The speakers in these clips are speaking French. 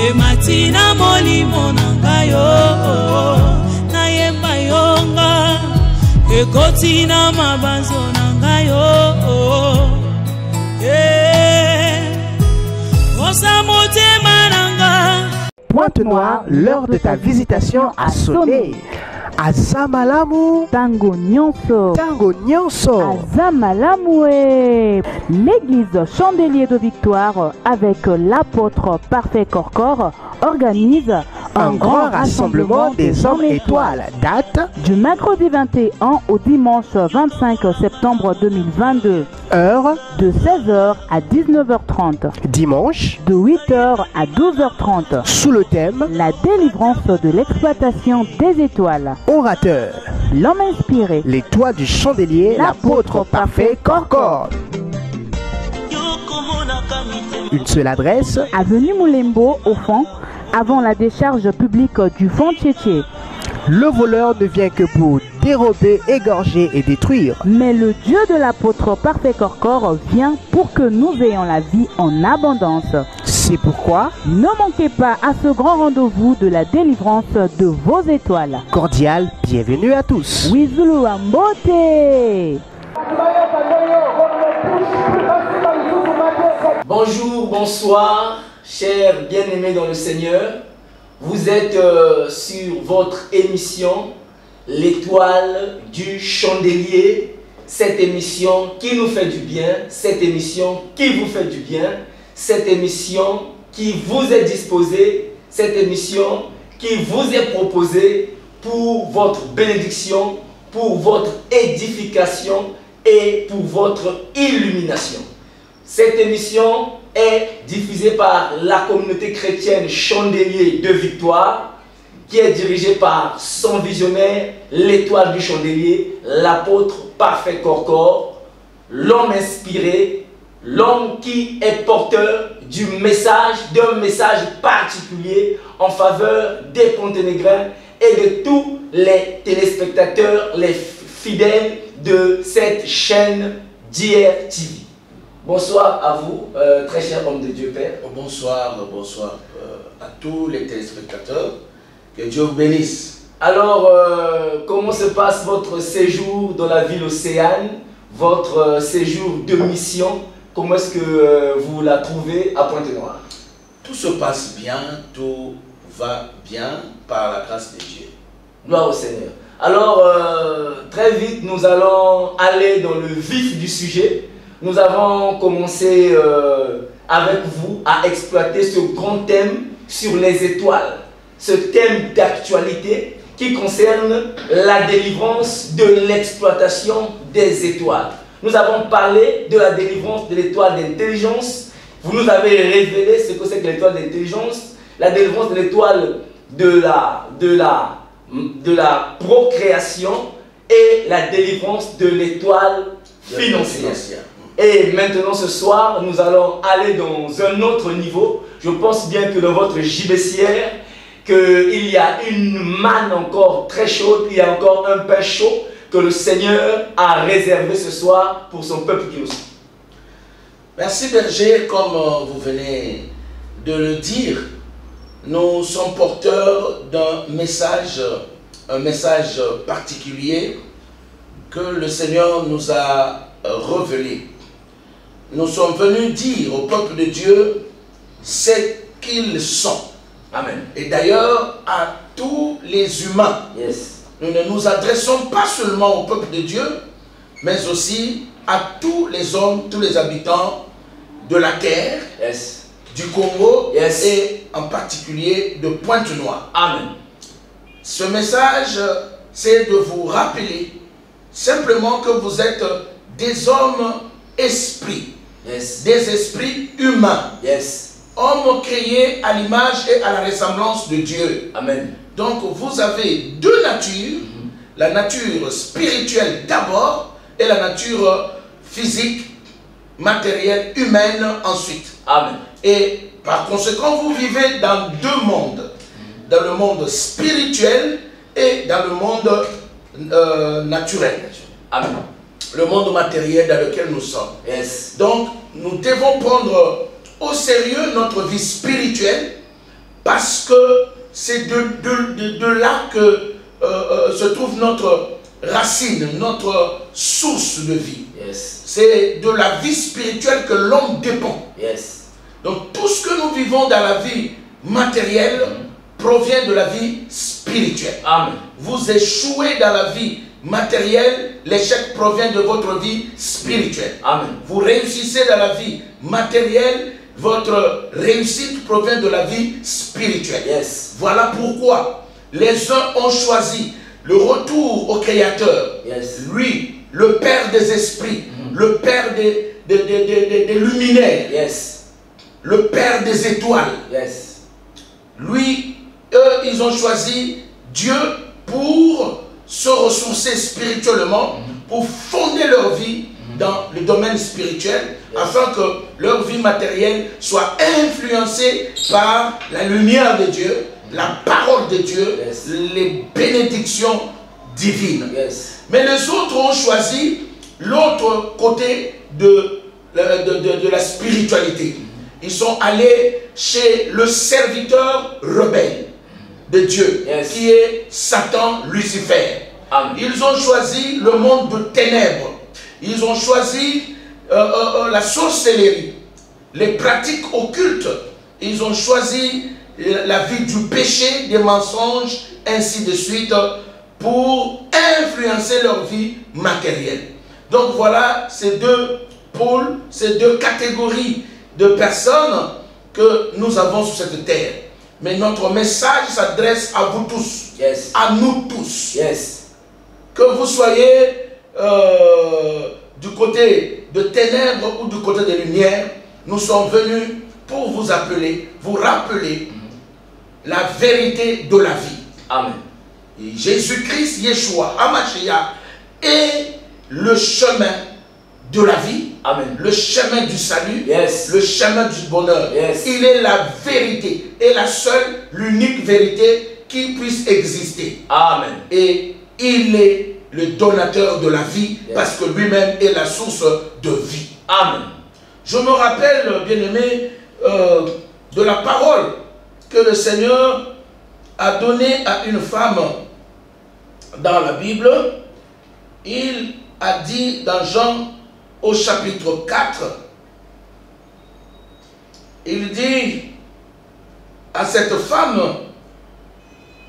Ematina molimo nangayo nayemba yonga ekotina mabanzo nangayo osamotema nanga. Pointe-Noire, l'heure de ta visitation a sonné. Azamalamu Tango Nyonso. Tango Nyonso. Azamalamu. L'église Chandelier de Victoire avec l'apôtre Parfait Corcor organise un grand rassemblement des hommes étoiles. Date du mercredi 21 au dimanche 25 septembre 2022. Heure de 16h à 19h30. Dimanche de 8h à 12h30. Sous le thème la délivrance de l'exploitation des étoiles. Orateur l'homme inspiré. L'étoile du chandelier, l'apôtre Parfait Corcor. Une seule adresse avenue Moulembo au fond, avant la décharge publique du Fond Tchétché. Le voleur ne vient que pour dérober, égorger et détruire. Mais le Dieu de l'apôtre Parfait Corcor vient pour que nous ayons la vie en abondance. C'est pourquoi ne manquez pas à ce grand rendez-vous de la délivrance de vos étoiles. Cordial bienvenue à tous. Wizulu Ambote. Bonjour, bonsoir, chers bien-aimés dans le Seigneur. Vous êtes sur votre émission, l'étoile du chandelier. Cette émission qui nous fait du bien, cette émission qui vous fait du bien, cette émission qui vous est disposée, cette émission qui vous est proposée pour votre bénédiction, pour votre édification et pour votre illumination. Cette émission est diffusée par la communauté chrétienne Chandelier de Victoire, qui est dirigée par son visionnaire, l'étoile du chandelier, l'apôtre Parfait Corcor, l'homme inspiré, l'homme qui est porteur d'un message particulier en faveur des Ponténégrins et de tous les téléspectateurs, les fidèles de cette chaîne DRTV. Bonsoir à vous, très cher homme de Dieu Père. Bonsoir à tous les téléspectateurs. Que Dieu vous bénisse. Alors, comment se passe votre séjour dans la ville Océane, votre séjour de mission? Comment est-ce que vous la trouvez à Pointe-Noire? Tout se passe bien, tout va bien par la grâce de Dieu. Gloire au Seigneur. Alors, très vite, nous allons aller dans le vif du sujet. Nous avons commencé avec vous à exploiter ce grand thème sur les étoiles. Ce thème d'actualité qui concerne la délivrance de l'exploitation des étoiles. Nous avons parlé de la délivrance de l'étoile d'intelligence. Vous nous avez révélé ce que c'est que l'étoile d'intelligence, la délivrance de l'étoile de la procréation et la délivrance de l'étoile financière. Et maintenant ce soir, nous allons aller dans un autre niveau. Je pense bien que dans votre gibecière, qu'il y a une manne encore très chaude, il y a encore un pain chaud que le Seigneur a réservé ce soir pour son peuple qui nous suit. Merci berger, comme vous venez de le dire, nous sommes porteurs d'un message, un message particulier que le Seigneur nous a révélé. Nous sommes venus dire au peuple de Dieu ce qu'ils sont. Amen. Et d'ailleurs, à tous les humains, nous ne nous adressons pas seulement au peuple de Dieu, mais aussi à tous les hommes, tous les habitants de la terre, du Congo et en particulier de Pointe-Noire. Amen. Ce message, c'est de vous rappeler simplement que vous êtes des hommes esprits, des esprits humains. Hommes créés à l'image et à la ressemblance de Dieu. Amen. Donc vous avez deux natures, la nature spirituelle d'abord et la nature physique, matérielle, humaine ensuite. Amen. Et par conséquent, vous vivez dans deux mondes, dans le monde spirituel et dans le monde naturel. Amen. Le monde matériel dans lequel nous sommes. Donc nous devons prendre au sérieux notre vie spirituelle parce que c'est de là que se trouve notre racine, notre source de vie. Yes. C'est de la vie spirituelle que l'homme dépend. Yes. Donc tout ce que nous vivons dans la vie matérielle provient de la vie spirituelle. Amen. Vous échouez dans la vie matérielle, l'échec provient de votre vie spirituelle. Amen. Vous réussissez dans la vie matérielle, votre réussite provient de la vie spirituelle. Yes. Voilà pourquoi les uns ont choisi le retour au Créateur. Yes. Lui, le Père des esprits, le Père des luminaires, Yes. le Père des étoiles. Yes. Lui, eux, ils ont choisi Dieu pour se ressourcer spirituellement, pour fonder leur vie dans le domaine spirituel, afin que leur vie matérielle soit influencée par la lumière de Dieu, la parole de Dieu, les bénédictions divines. Yes. Mais les autres ont choisi l'autre côté de la spiritualité. Ils sont allés chez le serviteur rebelle de Dieu, qui est Satan, Lucifer. Amen. Ils ont choisi le monde de ténèbres. Ils ont choisi la sorcellerie, les pratiques occultes. Ils ont choisi la vie du péché, des mensonges, ainsi de suite, pour influencer leur vie matérielle. Donc voilà ces deux pôles, ces deux catégories de personnes que nous avons sur cette terre. Mais notre message s'adresse à vous tous, Yes. à nous tous. Yes. Que vous soyez du côté de ténèbres ou du côté des lumières, nous sommes venus pour vous appeler, vous rappeler la vérité de la vie. Amen. Jésus-Christ, Yeshua, Hamashiach, est le chemin de la vie, Amen. le chemin du salut, Yes. le chemin du bonheur. Yes. Il est la vérité et la seule, l'unique vérité qui puisse exister. Amen. Et il est le donateur de la vie, Yes. parce que lui-même est la source de vie. Amen. Je me rappelle, bien-aimé, de la parole que le Seigneur a donnée à une femme dans la Bible. Il a dit dans Jean au chapitre 4, il dit à cette femme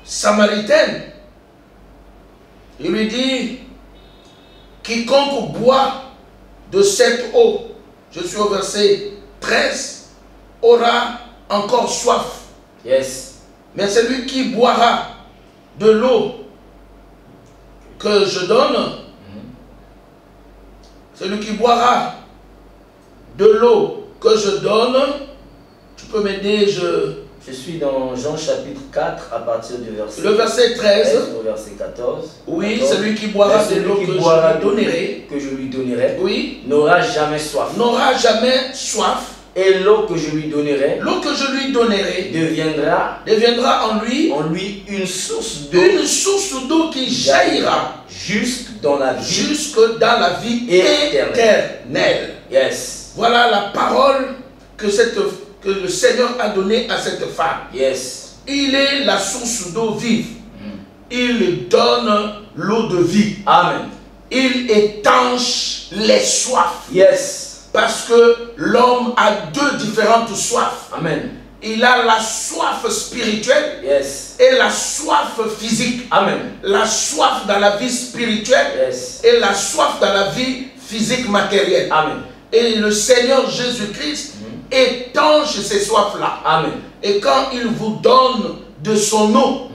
samaritaine, il lui dit, quiconque boit de cette eau, je suis au verset 13, aura encore soif. Yes. Mais celui qui boira de l'eau que je donne, celui qui boira de l'eau que je donne, tu peux m'aider, Je suis dans Jean chapitre 4 à partir du verset le verset 13. au verset 14. Oui, 14. celui qui boira de l'eau que je lui donnerai, oui, n'aura jamais soif. n'aura jamais soif. Et l'eau que je lui donnerai L'eau que je lui donnerai deviendra en lui une source d'eau qui jaillira jusque dans la vie. jusque dans la vie éternelle. Yes. Voilà la parole que le Seigneur a donnée à cette femme. Yes. Il est la source d'eau vive. Il donne l'eau de vie. Amen. Il étanche les soifs. Yes. Parce que l'homme a deux différentes soifs. Amen. Il a la soif spirituelle Yes. et la soif physique. Amen. La soif dans la vie spirituelle Yes. et la soif dans la vie physique matérielle. Amen. Et le Seigneur Jésus-Christ étanche ces soifs-là. Amen. Et quand il vous donne de son eau,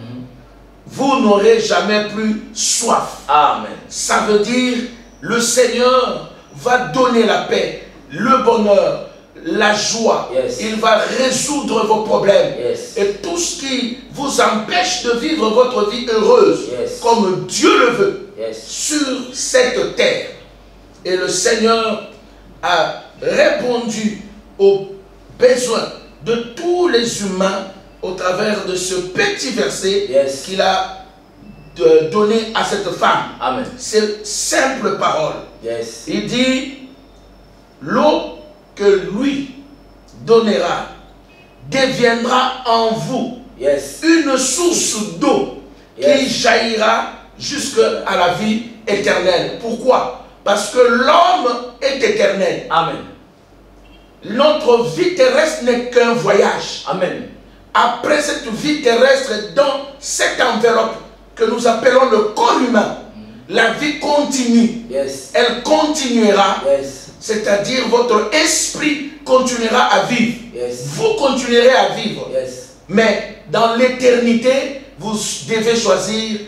vous n'aurez jamais plus soif. Amen. Ça veut dire le Seigneur va donner la paix, le bonheur, la joie. Yes. Il va résoudre vos problèmes. Yes. Et tout ce qui vous empêche de vivre votre vie heureuse, Yes. comme Dieu le veut, Yes. sur cette terre. Et le Seigneur a répondu aux besoins de tous les humains au travers de ce petit verset Yes. qu'il a donné à cette femme. Amen. C'est simple parole. Yes. Il dit, l'eau que lui donnera deviendra en vous une source d'eau qui jaillira jusqu'à la vie éternelle. Pourquoi? Parce que l'homme est éternel. Amen. Notre vie terrestre n'est qu'un voyage. Amen. Après cette vie terrestre, dans cette enveloppe que nous appelons le corps humain, la vie continue. Elle continuera. C'est-à-dire votre esprit continuera à vivre. Vous continuerez à vivre. Mais dans l'éternité, vous devez choisir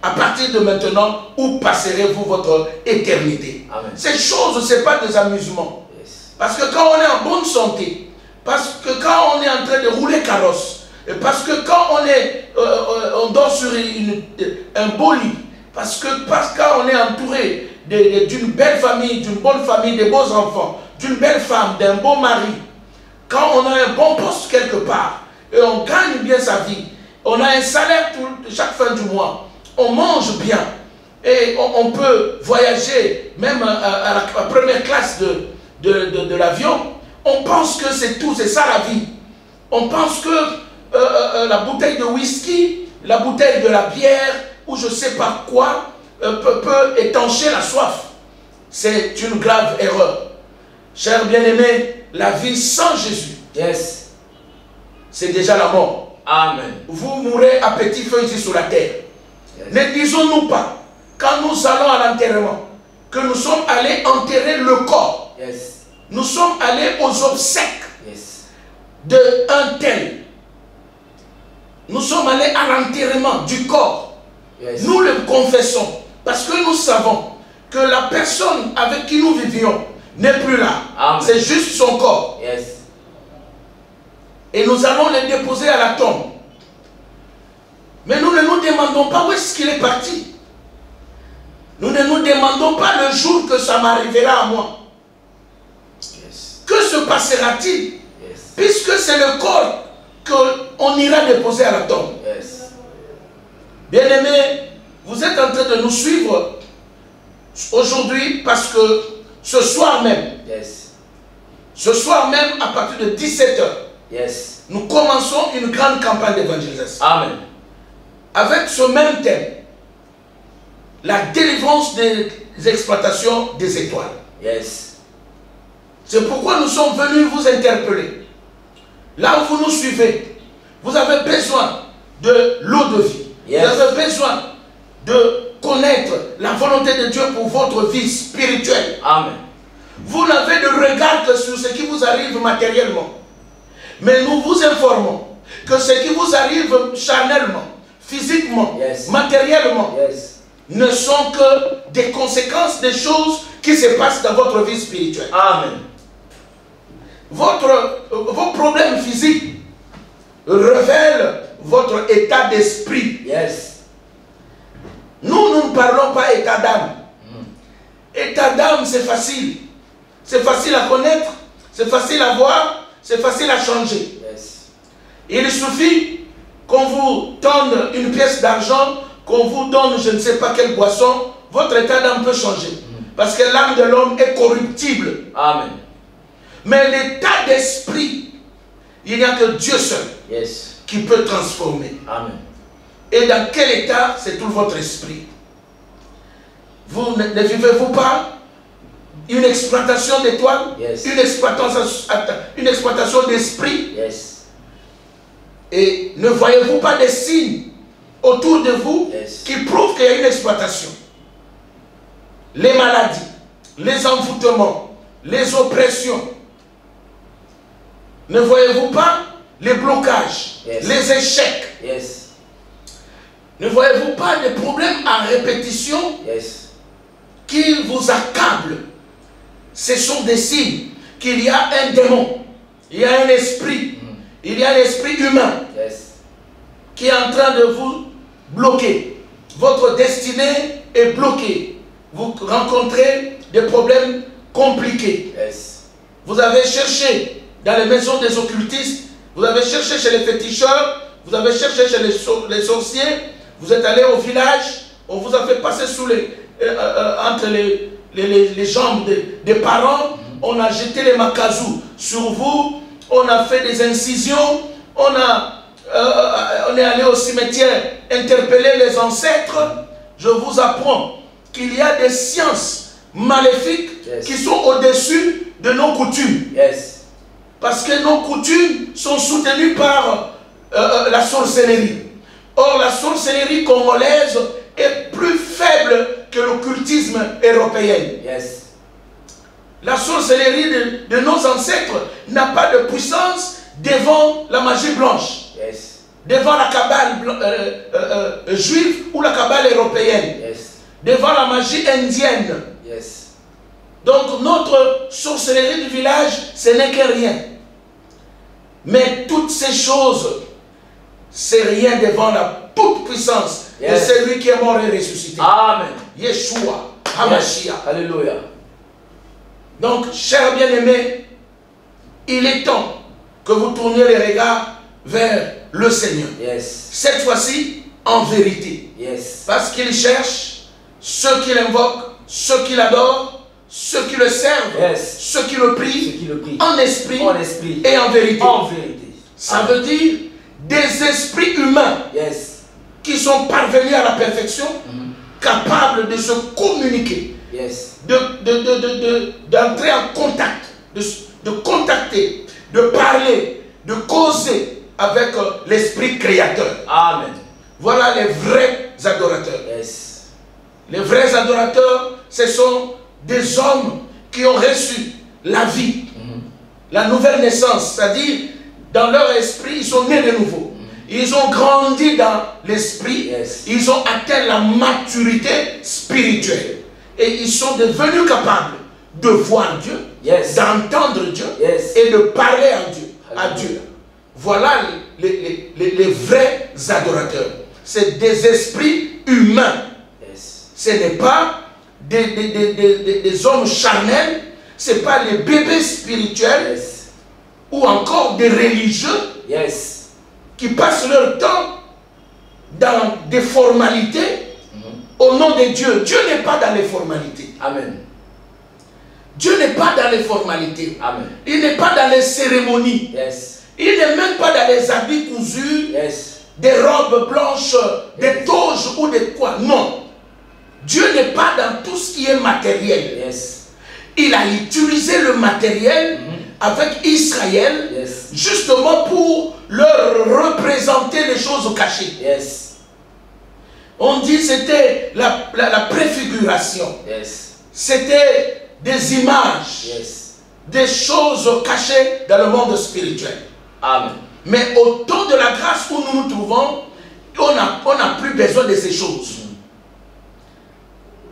à partir de maintenant où passerez-vous votre éternité. Amen. Ces choses, ce n'est pas des amusements. Parce que quand on est en bonne santé, parce que quand on est en train de rouler carrosse, et parce que quand on dort sur un beau lit, parce que quand on est entouré d'une belle famille, d'une bonne famille, de beaux enfants, d'une belle femme, d'un beau mari, quand on a un bon poste quelque part, et on gagne bien sa vie, on a un salaire chaque fin du mois, on mange bien, et on peut voyager même à la première classe de l'avion, on pense que c'est tout, c'est ça la vie. On pense que la bouteille de whisky, la bouteille de la bière, ou je ne sais pas quoi, peut étancher la soif. C'est une grave erreur. Chers bien-aimés, la vie sans Jésus, c'est déjà la mort. Amen. Vous mourrez à petit feu ici sur la terre. Ne disons-nous pas, quand nous allons à l'enterrement, que nous sommes allés enterrer le corps. Nous sommes allés aux obsèques d'un tel. Nous sommes allés à l'enterrement du corps. Nous le confessons parce que nous savons que la personne avec qui nous vivions n'est plus là. C'est juste son corps. Et nous allons le déposer à la tombe. Mais nous ne nous demandons pas où est-ce qu'il est parti. Nous ne nous demandons pas le jour que ça m'arrivera à moi. Que se passera-t-il? Puisque c'est le corps qu'on ira déposer à la tombe. Bien-aimés, vous êtes en train de nous suivre aujourd'hui parce que ce soir même, à partir de 17h, nous commençons une grande campagne d'évangélisation. Amen. Avec ce même thème, la délivrance des exploitations des étoiles. C'est pourquoi nous sommes venus vous interpeller. Là où vous nous suivez, vous avez besoin de l'eau de vie. Vous avez besoin de connaître la volonté de Dieu pour votre vie spirituelle. Amen. Vous n'avez de regard que sur ce qui vous arrive matériellement. Mais nous vous informons que ce qui vous arrive charnellement, physiquement, matériellement, ne sont que des conséquences des choses qui se passent dans votre vie spirituelle. Amen. Vos problèmes physiques révèlent votre état d'esprit. Nous ne parlons pas état d'âme. État d'âme, c'est facile. C'est facile à connaître, c'est facile à voir, c'est facile à changer. Il suffit qu'on vous donne une pièce d'argent, qu'on vous donne je ne sais pas quelle boisson, votre état d'âme peut changer. Parce que l'âme de l'homme est corruptible. Amen. Mais l'état d'esprit, il n'y a que Dieu seul qui peut transformer. Amen. Et dans quel état se trouve votre esprit? Vous ne vivez-vous pas une exploitation d'étoiles, une exploitation d'esprit? Et ne voyez-vous pas des signes autour de vous qui prouvent qu'il y a une exploitation? Les maladies, les envoûtements, les oppressions. Ne voyez-vous pas les blocages, les échecs? Ne voyez-vous pas des problèmes à répétition qui vous accablent? Ce sont des signes qu'il y a un démon, il y a un esprit, il y a un esprit humain qui est en train de vous bloquer. Votre destinée est bloquée. Vous rencontrez des problèmes compliqués. Vous avez cherché dans les maisons des occultistes, vous avez cherché chez les féticheurs, vous avez cherché chez les sorciers, vous êtes allé au village, on vous a fait passer sous entre les jambes des parents, on a jeté les makazous sur vous, on a fait des incisions, on est allé au cimetière interpeller les ancêtres. Je vous apprends qu'il y a des sciences maléfiques qui sont au-dessus de nos coutumes. Parce que nos coutumes sont soutenues par la sorcellerie. Or, la sorcellerie congolaise est plus faible que l'occultisme européen. La sorcellerie de nos ancêtres n'a pas de puissance devant la magie blanche, devant la cabale juive ou la cabale européenne, devant la magie indienne. Donc notre sorcellerie du village, ce n'est que rien. Mais toutes ces choses, c'est rien devant la toute puissance de celui qui est mort et ressuscité. Amen. Yeshua, HaMashiach. Alléluia. Donc, chers bien-aimés, il est temps que vous tourniez les regards vers le Seigneur. Cette fois-ci, en vérité. Parce qu'il cherche ceux qui l'invoquent, ceux qui l'adorent, ceux qui le servent, ceux qui le prient, en esprit et en vérité. Ça veut dire des esprits humains qui sont parvenus à la perfection, capables de se communiquer, d'entrer en contact, de contacter, de parler, de causer avec l'esprit créateur. Amen. Voilà les vrais adorateurs. Les vrais adorateurs, ce sont des hommes qui ont reçu la vie, la nouvelle naissance, c'est-à-dire dans leur esprit, ils sont nés de nouveau. Ils ont grandi dans l'esprit, ils ont atteint la maturité spirituelle. Et ils sont devenus capables de voir Dieu, d'entendre Dieu et de parler à Dieu. Voilà les vrais adorateurs. C'est des esprits humains. Ce n'est pas des hommes charnels, ce n'est pas les bébés spirituels ou encore des religieux qui passent leur temps dans des formalités au nom de Dieu. Dieu n'est pas dans les formalités. Amen. Dieu n'est pas dans les formalités. Amen. Il n'est pas dans les cérémonies. Il n'est même pas dans les habits cousus, des robes blanches, des toges ou des quoi. Non. Dieu n'est pas dans tout ce qui est matériel. Il a utilisé le matériel avec Israël justement pour leur représenter les choses cachées. On dit que c'était la préfiguration. C'était des images, des choses cachées dans le monde spirituel. Amen. Mais au temps de la grâce où nous nous trouvons, on n'a plus besoin de ces choses.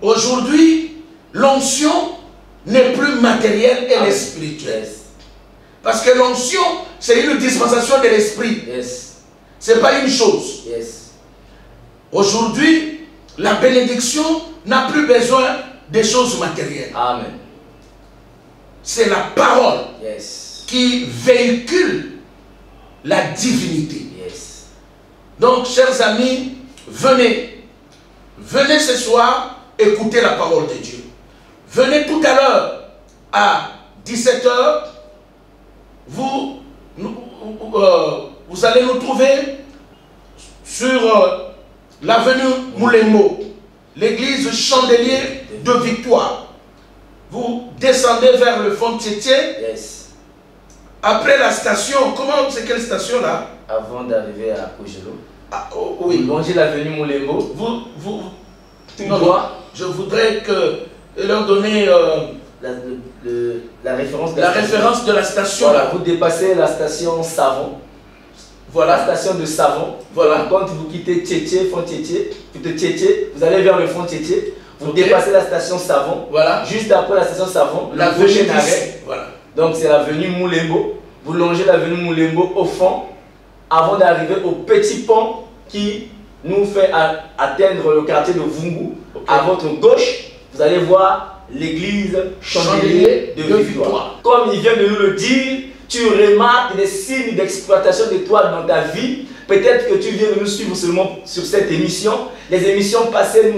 Aujourd'hui, l'onction n'est plus matérielle, elle est spirituelle. Parce que l'onction, c'est une dispensation de l'esprit. Ce n'est pas une chose. Aujourd'hui, la bénédiction n'a plus besoin des choses matérielles. Amen. C'est la parole qui véhicule la divinité. Donc, chers amis, venez ce soir écouter la parole de Dieu. Venez tout à l'heure à 17 h. Vous allez nous trouver sur l'avenue Moulembo, l'église Chandelier de Victoire. Vous descendez vers le Fond Tietie. Après la station, comment c'est quelle station là? Avant d'arriver à Kojelo. Oui. Longez l'avenue Moulembo. Je voudrais leur donner la référence de la station. Voilà, vous dépassez la station Savon. Voilà, la station de Savon. Voilà. Quand vous quittez Tietie, Fond Tietie, vous allez vers le Fond Tietie. Vous dépassez la station Savon. Voilà. Juste après la station Savon, la prochaine arrêt. Voilà. Donc c'est l'avenue Moulembo. Vous longez l'avenue Moulembo au fond avant d'arriver au petit pont qui nous fait atteindre le quartier de Vungu. À votre gauche, vous allez voir l'église Chandelier de Victoire. Comme il vient de nous le dire, tu remarques des signes d'exploitation d'étoiles dans ta vie. Peut-être que tu viens de nous suivre seulement sur cette émission. Les émissions passées,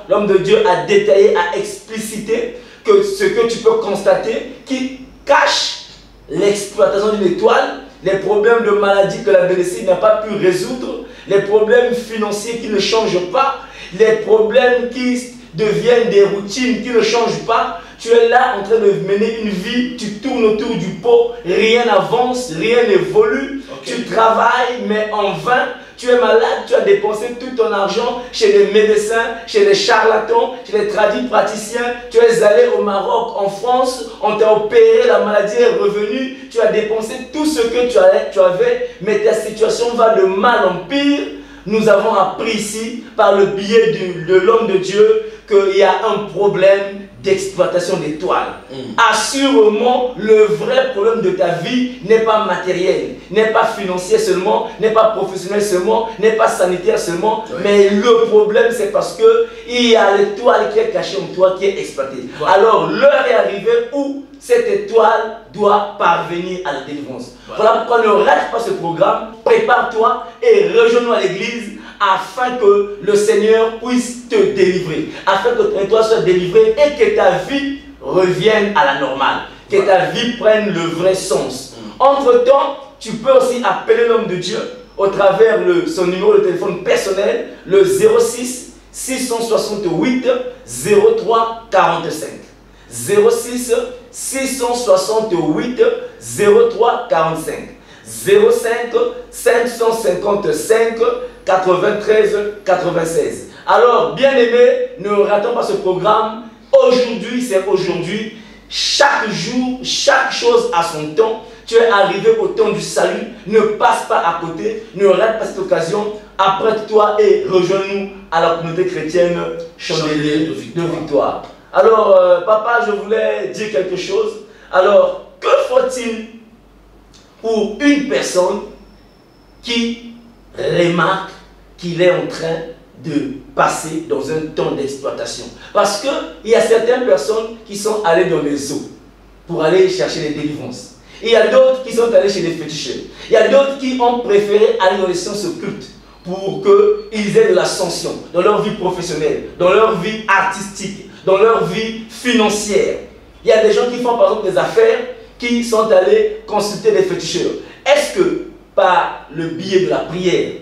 l'homme de Dieu a détaillé, a explicité que ce que tu peux constater qui cache l'exploitation d'une étoile, les problèmes de maladie que la médecine n'a pas pu résoudre, les problèmes financiers qui ne changent pas, les problèmes qui deviennent des routines qui ne changent pas. Tu es là en train de mener une vie, tu tournes autour du pot, rien n'avance, rien n'évolue. Tu travailles mais en vain. Tu es malade, tu as dépensé tout ton argent chez les médecins, chez les charlatans, chez les praticiens. Tu es allé au Maroc, en France, on t'a opéré, la maladie est revenue. Tu as dépensé tout ce que tu avais, mais ta situation va de mal en pire. Nous avons appris ici, par le biais de l'homme de Dieu, qu'il y a un problème d'exploitation d'étoiles. Assurément, le vrai problème de ta vie n'est pas matériel, n'est pas financier seulement, n'est pas professionnel seulement, n'est pas sanitaire seulement, mais le problème c'est parce que il y a l'étoile qui est cachée en toi, qui est exploitée. Alors l'heure est arrivée où cette étoile doit parvenir à la délivrance. Voilà pourquoi ne rate pas ce programme, prépare-toi et rejoins-nous à l'église afin que le Seigneur puisse te délivrer, afin que ton étoile soit délivrée et que ta vie revienne à la normale, que ta vie prenne le vrai sens. Entre-temps, tu peux aussi appeler l'homme de Dieu au travers son numéro de téléphone personnel, le 06 668 03 45. 06 668 03 45. 05 555 93 96. Alors, bien aimé, ne ratons pas ce programme. Aujourd'hui, c'est aujourd'hui. Chaque jour, chaque chose a son temps. Tu es arrivé au temps du salut. Ne passe pas à côté. Ne rate pas cette occasion. Apprête-toi et rejoins-nous à la communauté chrétienne Chandelier de Victoire. Alors, papa, je voulais dire quelque chose. Alors, que faut-il pour une personne qui remarque qu'il est en train de passer dans un temps d'exploitation? Parce qu'il y a certaines personnes qui sont allées dans les eaux pour aller chercher les délivrances. Il y a d'autres qui sont allés chez les féticheurs. Il y a d'autres qui ont préféré aller dans les sciences occultes pour qu'ils aient de l'ascension dans leur vie professionnelle, dans leur vie artistique, dans leur vie financière. Il y a des gens qui font par exemple des affaires qui sont allés consulter les féticheurs. Est-ce que par le biais de la prière,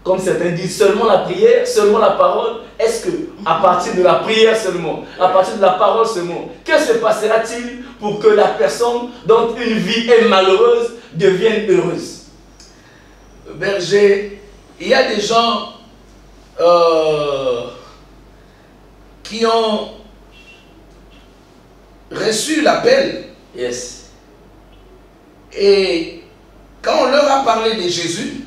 comme certains disent, seulement la prière, seulement la parole, est-ce que à partir de la prière seulement, à partir de la parole seulement, que se passera-t-il pour que la personne dont une vie est malheureuse devienne heureuse? Berger, il y a des gens qui ont reçu l'appel. Yes. Et quand on leur a parlé de Jésus,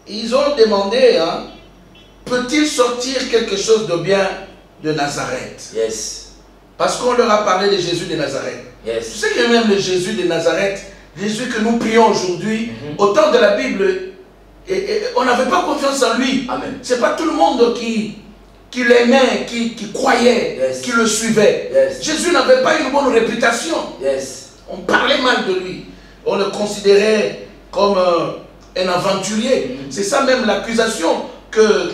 ils ont demandé, hein, peut-il sortir quelque chose de bien de Nazareth? Yes. Parce qu'on leur a parlé de Jésus de Nazareth. Yes. Tu sais que même le Jésus de Nazareth, Jésus que nous prions aujourd'hui, au temps de la Bible, on n'avait pas confiance en lui. Amen. Ce n'est pas tout le monde qui l'aimait, qui croyait, yes, qui le suivait. Yes. Jésus n'avait pas une bonne réputation. Yes. On parlait mal de lui. On le considérait comme un aventurier. C'est ça même l'accusation que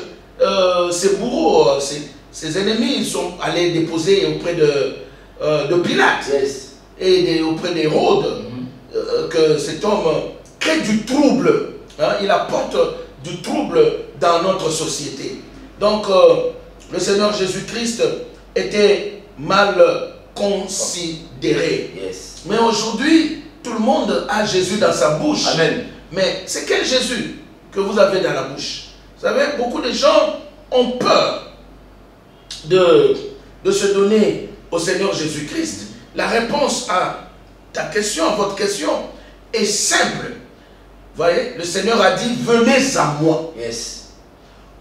ses bourreaux, ses ennemis sont allés déposer auprès de Pilate, yes, et auprès d'Hérode, que cet homme crée du trouble. Hein, il apporte du trouble dans notre société. Donc, le Seigneur Jésus-Christ était mal considéré. Yes. Mais aujourd'hui, tout le monde a Jésus dans sa bouche. Amen. Mais c'est quel Jésus que vous avez dans la bouche? Vous savez, beaucoup de gens ont peur de se donner au Seigneur Jésus-Christ. La réponse à ta question, à votre question, est simple. Vous voyez, le Seigneur a dit, venez à moi. Yes.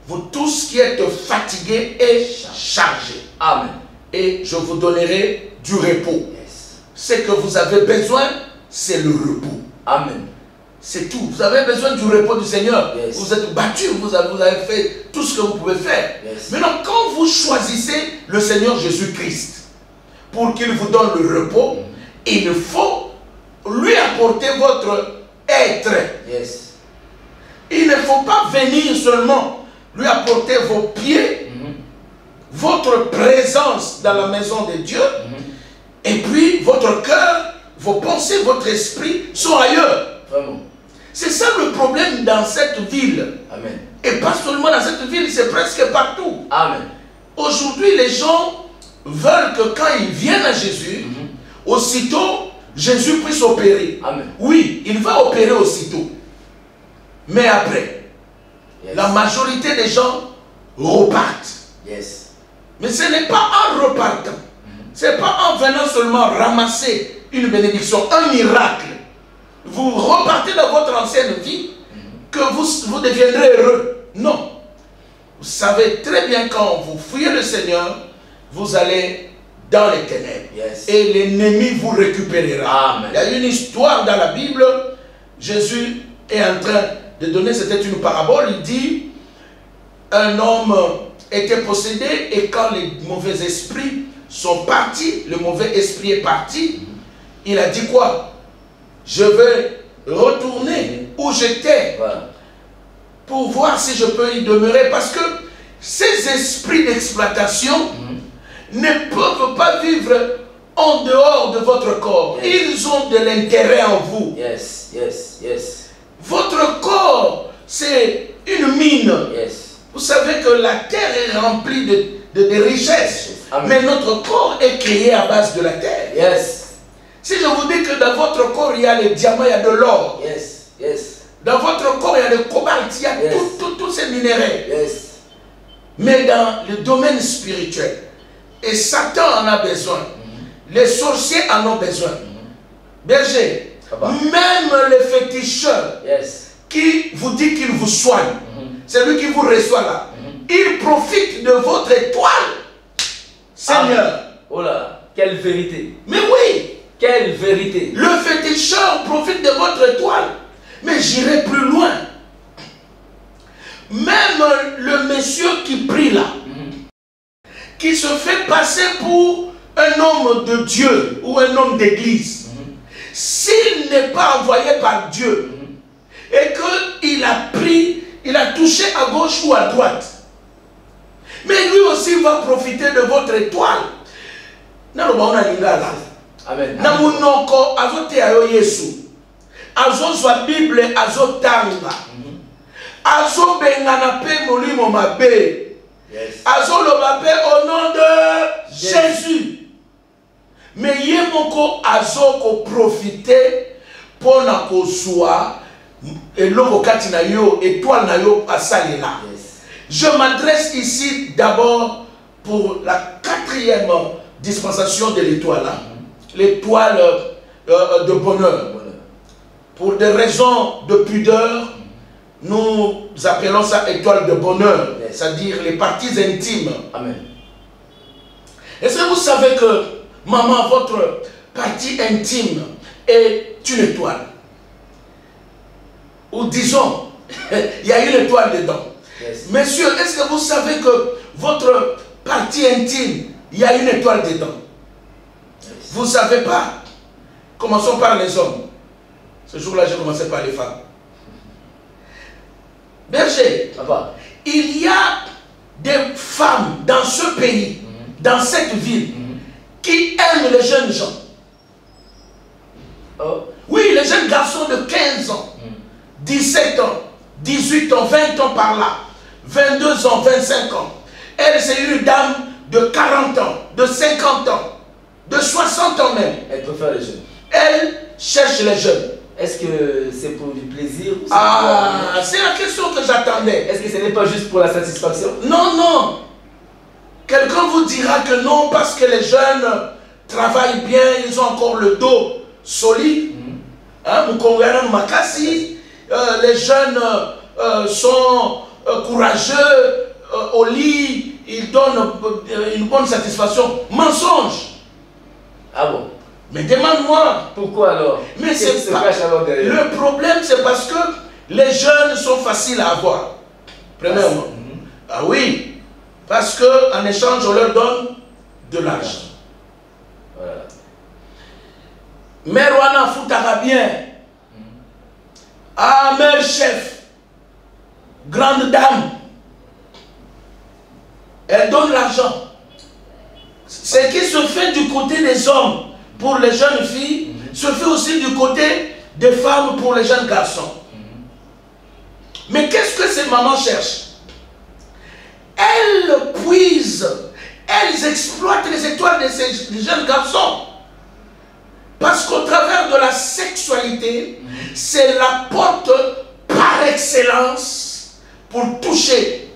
Vous tous qui êtes fatigués et chargés. Amen. Et je vous donnerai du repos. Yes. Ce que vous avez besoin, c'est le repos. Amen. C'est tout. Vous avez besoin du repos du Seigneur. Yes. Vous êtes battu, vous avez fait tout ce que vous pouvez faire. Yes. Maintenant, quand vous choisissez le Seigneur Jésus-Christ pour qu'il vous donne le repos, il faut lui apporter votre être. Yes. Il ne faut pas venir seulement lui apporter vos pieds, votre présence dans la maison de Dieu, et puis votre cœur vos pensées, votre esprit sont ailleurs. Vraiment. C'est ça le problème dans cette ville. Amen. Et pas seulement dans cette ville, c'est presque partout. Amen. Aujourd'hui, les gens veulent que quand ils viennent à Jésus, aussitôt, Jésus puisse opérer. Amen. Oui, il va opérer aussitôt. Mais après, Yes. la majorité des gens repartent. Yes. Mais ce n'est pas en repartant. Ce n'est pas en venant seulement ramasser une bénédiction, un miracle. Vous repartez dans votre ancienne vie que vous deviendrez heureux. Non. Vous savez très bien quand vous fouillez le Seigneur, vous allez dans les ténèbres. Yes. Et l'ennemi vous récupérera. Amen. Il y a une histoire dans la Bible. Jésus est en train de donner, c'était une parabole. Il dit, un homme était possédé et quand les mauvais esprits sont partis, le mauvais esprit est parti, il a dit quoi? Je vais retourner où j'étais Voilà. pour voir si je peux y demeurer, parce que ces esprits d'exploitation ne peuvent pas vivre en dehors de votre corps. Yes. Ils ont de l'intérêt en vous. Yes. Yes. Yes. Votre corps, c'est une mine. Yes. Vous savez que la terre est remplie de richesses. Amen. Mais notre corps est créé à base de la terre. Yes. Si je vous dis que dans votre corps, il y a les diamants, il y a de l'or. Yes. Yes. Dans votre corps, il y a le cobalt, il y a Yes. tous ces minéraux. Yes. Mais dans le domaine spirituel, et Satan en a besoin, les sorciers en ont besoin. Berger, Papa. même les féticheurs Yes. qui vous dit qu'il vous soigne, c'est lui qui vous reçoit là. Il profite de votre étoile. Seigneur. Amen. Oh là, quelle vérité. Mais oui, Quelle vérité. le féticheur profite de votre étoile. Mais j'irai plus loin. Même le monsieur qui prie là, qui se fait passer pour un homme de Dieu ou un homme d'église, s'il n'est pas envoyé par Dieu et qu'il a pris, il a touché à gauche ou à droite, mais lui aussi va profiter de votre étoile. Amen. Na munoko azoteya yo Yesu, azozwa Bible azotanga, azobengana pe molimo mabe, Yes. azoloba pe au nom de Jésus. Mais ye moko azoko profiter pona kozwa eloko kati na yo, étoile na yo asalela. Yes. Je m'adresse ici d'abord pour la 4e dispensation de l'étoile, l'étoile de bonheur. Pour des raisons de pudeur, nous appelons ça étoile de bonheur, Yes. c'est-à-dire les parties intimes. Amen. Est-ce que vous savez que, maman, votre partie intime est une étoile? Ou disons, il y a une étoile dedans. Yes. Messieurs, est-ce que vous savez que votre partie intime, il y a une étoile dedans? Yes. Vous ne savez pas? Commençons par les hommes. Ce jour-là, j'ai commencé par les femmes. Berger, Papa. il y a des femmes dans ce pays, dans cette ville, qui aiment les jeunes gens. Oh. Oui, les jeunes garçons de 15 ans, 17 ans, 18 ans, 20 ans par là, 22 ans, 25 ans. Elle, c'est une dame de 40 ans, de 50 ans, de 60 ans même. Elle préfère les jeunes. Elle cherche les jeunes. Est-ce que c'est pour du plaisir ou c'est Ah, c'est la question que j'attendais. Est-ce que ce n'est pas juste pour la satisfaction? Non, non. Quelqu'un vous dira que non, parce que les jeunes travaillent bien, ils ont encore le dos solide. Hein, Mukongana Makasi, les jeunes sont courageux au lit, ils donnent une bonne satisfaction. Mensonge. Ah bon? Mais demande-moi. Pourquoi alors? Mais Qu'est-ce qui c'est se pas... cache alors derrière? Le problème, c'est parce que les jeunes sont faciles à avoir. Premièrement. Ah oui. Parce qu'en échange, on leur donne de l'argent. Voilà. Mère Wana Foutara bien. Ah, mère chef. Grande dame. Elle donne l'argent. Ce qui se fait du côté des hommes pour les jeunes filles, se fait aussi du côté des femmes pour les jeunes garçons. Mais qu'est-ce que ces mamans cherchent? Elles puisent, elles exploitent les étoiles de ces jeunes garçons. Parce qu'au travers de la sexualité, c'est la porte par excellence pour toucher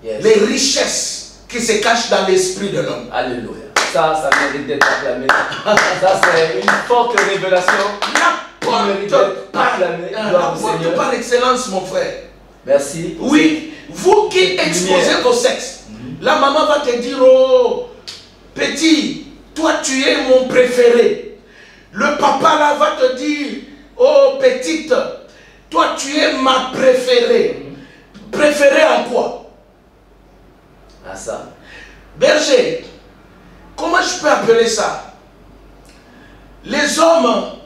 les richesses qui se cachent dans l'esprit de l'homme. Alléluia. Ça mérite d'être acclamé. Ça, c'est une forte révélation. La porte par excellence, mon frère. Merci. Oui, vous qui exposez vos sexes, la maman va te dire, oh, petit, toi tu es mon préféré. Le papa là va te dire, oh, petite, toi tu es ma préférée. Préférée en quoi? À ça. Berger, comment je peux appeler ça? Les hommes,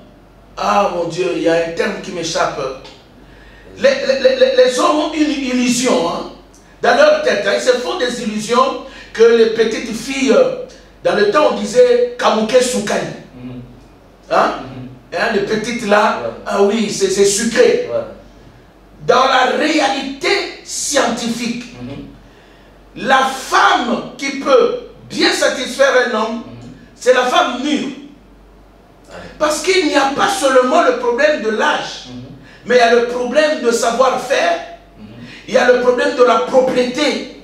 ah mon Dieu, il y a un terme qui m'échappe. Les hommes ont une illusion hein, dans leur tête. Hein, ils se font des illusions que les petites filles, dans le temps on disait Kamouke Soukani. Hein? Hein, les petites là, ah oui, c'est sucré. Dans la réalité scientifique, la femme qui peut bien satisfaire un homme, c'est la femme mûre. Parce qu'il n'y a pas seulement le problème de l'âge, mais il y a le problème de savoir-faire, il y a le problème de la propriété.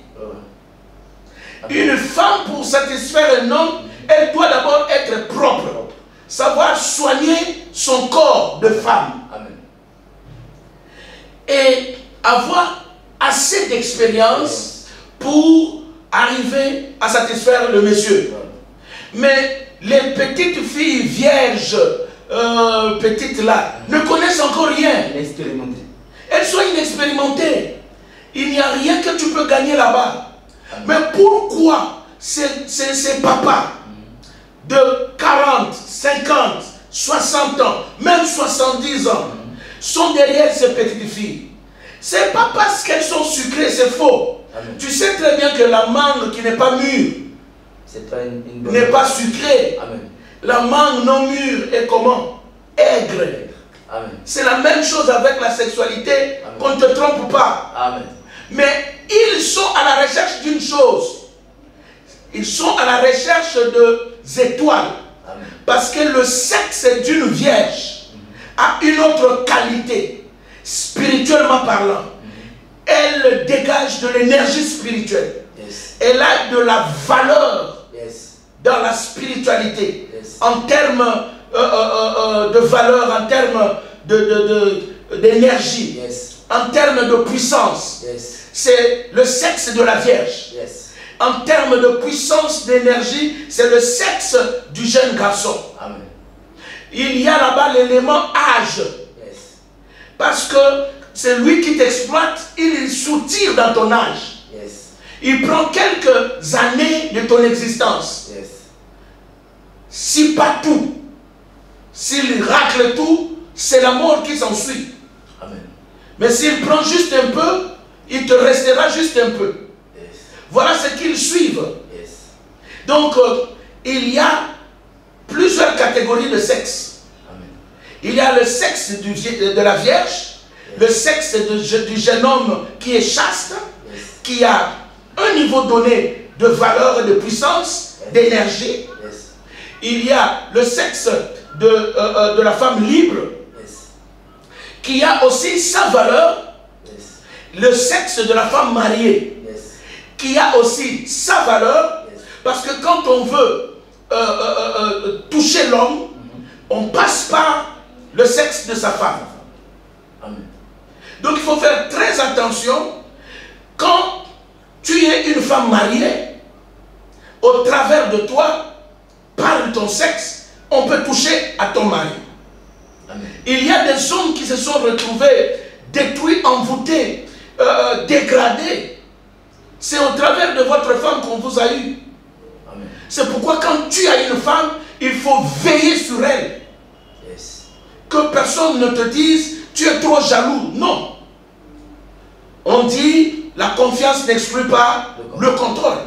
Une femme, pour satisfaire un homme, elle doit d'abord être propre, savoir soigner son corps de femme. Et avoir assez d'expérience pour arriver à satisfaire le monsieur. Mais les petites filles vierges, petites là, ne connaissent encore rien. Elles sont inexpérimentées. Il n'y a rien que tu peux gagner là-bas. Mais pourquoi ces papas de 40, 50, 60 ans, même 70 ans, sont derrière ces petites filles? C'est pas parce qu'elles sont sucrées, c'est faux. Tu sais très bien que la mangue qui n'est pas mûre n'est pas sucrée. La mangue non mûre est comment? Aigre. C'est la même chose avec la sexualité. Qu'on ne te trompe pas. Mais ils sont à la recherche d'une chose. Ils sont à la recherche d'étoiles. Parce que le sexe d'une vierge a une autre qualité, spirituellement parlant. Elle dégage de l'énergie spirituelle. Elle a de la valeur dans la spiritualité. En termes de valeur, en termes d'énergie, en termes de puissance. C'est le sexe de la Vierge. En termes de puissance d'énergie, c'est le sexe du jeune garçon. Il y a là-bas l'élément âge. Parce que c'est lui qui t'exploite, il soutire dans ton âge. Il prend quelques années de ton existence. Si pas tout, s'il racle tout, c'est la mort qui s'ensuit. Mais s'il prend juste un peu, il te restera juste un peu. Voilà ce qu'ils suivent. Donc, il y a plusieurs catégories de sexe. Il y a le sexe de la Vierge, le sexe du jeune homme qui est chaste, qui a un niveau donné de valeur et de puissance, d'énergie. Il y a le sexe de la femme libre, qui a aussi sa valeur. Le sexe de la femme mariée, qui a aussi sa valeur, parce que quand on veut toucher l'homme, on passe par le sexe de sa femme. Donc il faut faire très attention. Quand tu es une femme mariée, au travers de toi, par ton sexe, on peut toucher à ton mari. Il y a des hommes qui se sont retrouvés détruits, envoûtés, dégradés. C'est au travers de votre femme qu'on vous a eu. C'est pourquoi quand tu as une femme, il faut veiller sur elle. Que personne ne te dise tu es trop jaloux. Non. On dit la confiance n'exclut pas le contrôle.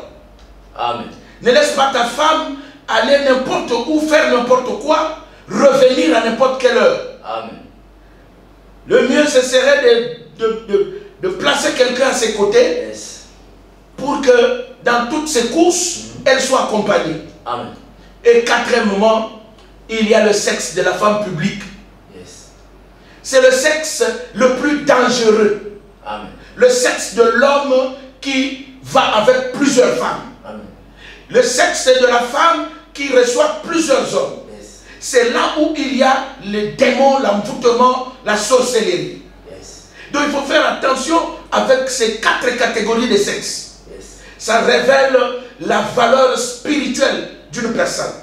Ne laisse pas ta femme aller n'importe où, faire n'importe quoi revenir à n'importe quelle heure. Amen. Le mieux, ce serait de placer quelqu'un à ses côtés pour que dans toutes ses courses, elle soit accompagnée. Amen. Et quatrièmement, il y a le sexe de la femme publique. C'est le sexe le plus dangereux. Amen. Le sexe de l'homme qui va avec plusieurs femmes. Amen. Le sexe de la femme qui reçoit plusieurs hommes. C'est là où il y a les démons, l'envoûtement, la sorcellerie. Donc il faut faire attention avec ces 4 catégories de sexe. Ça révèle la valeur spirituelle d'une personne.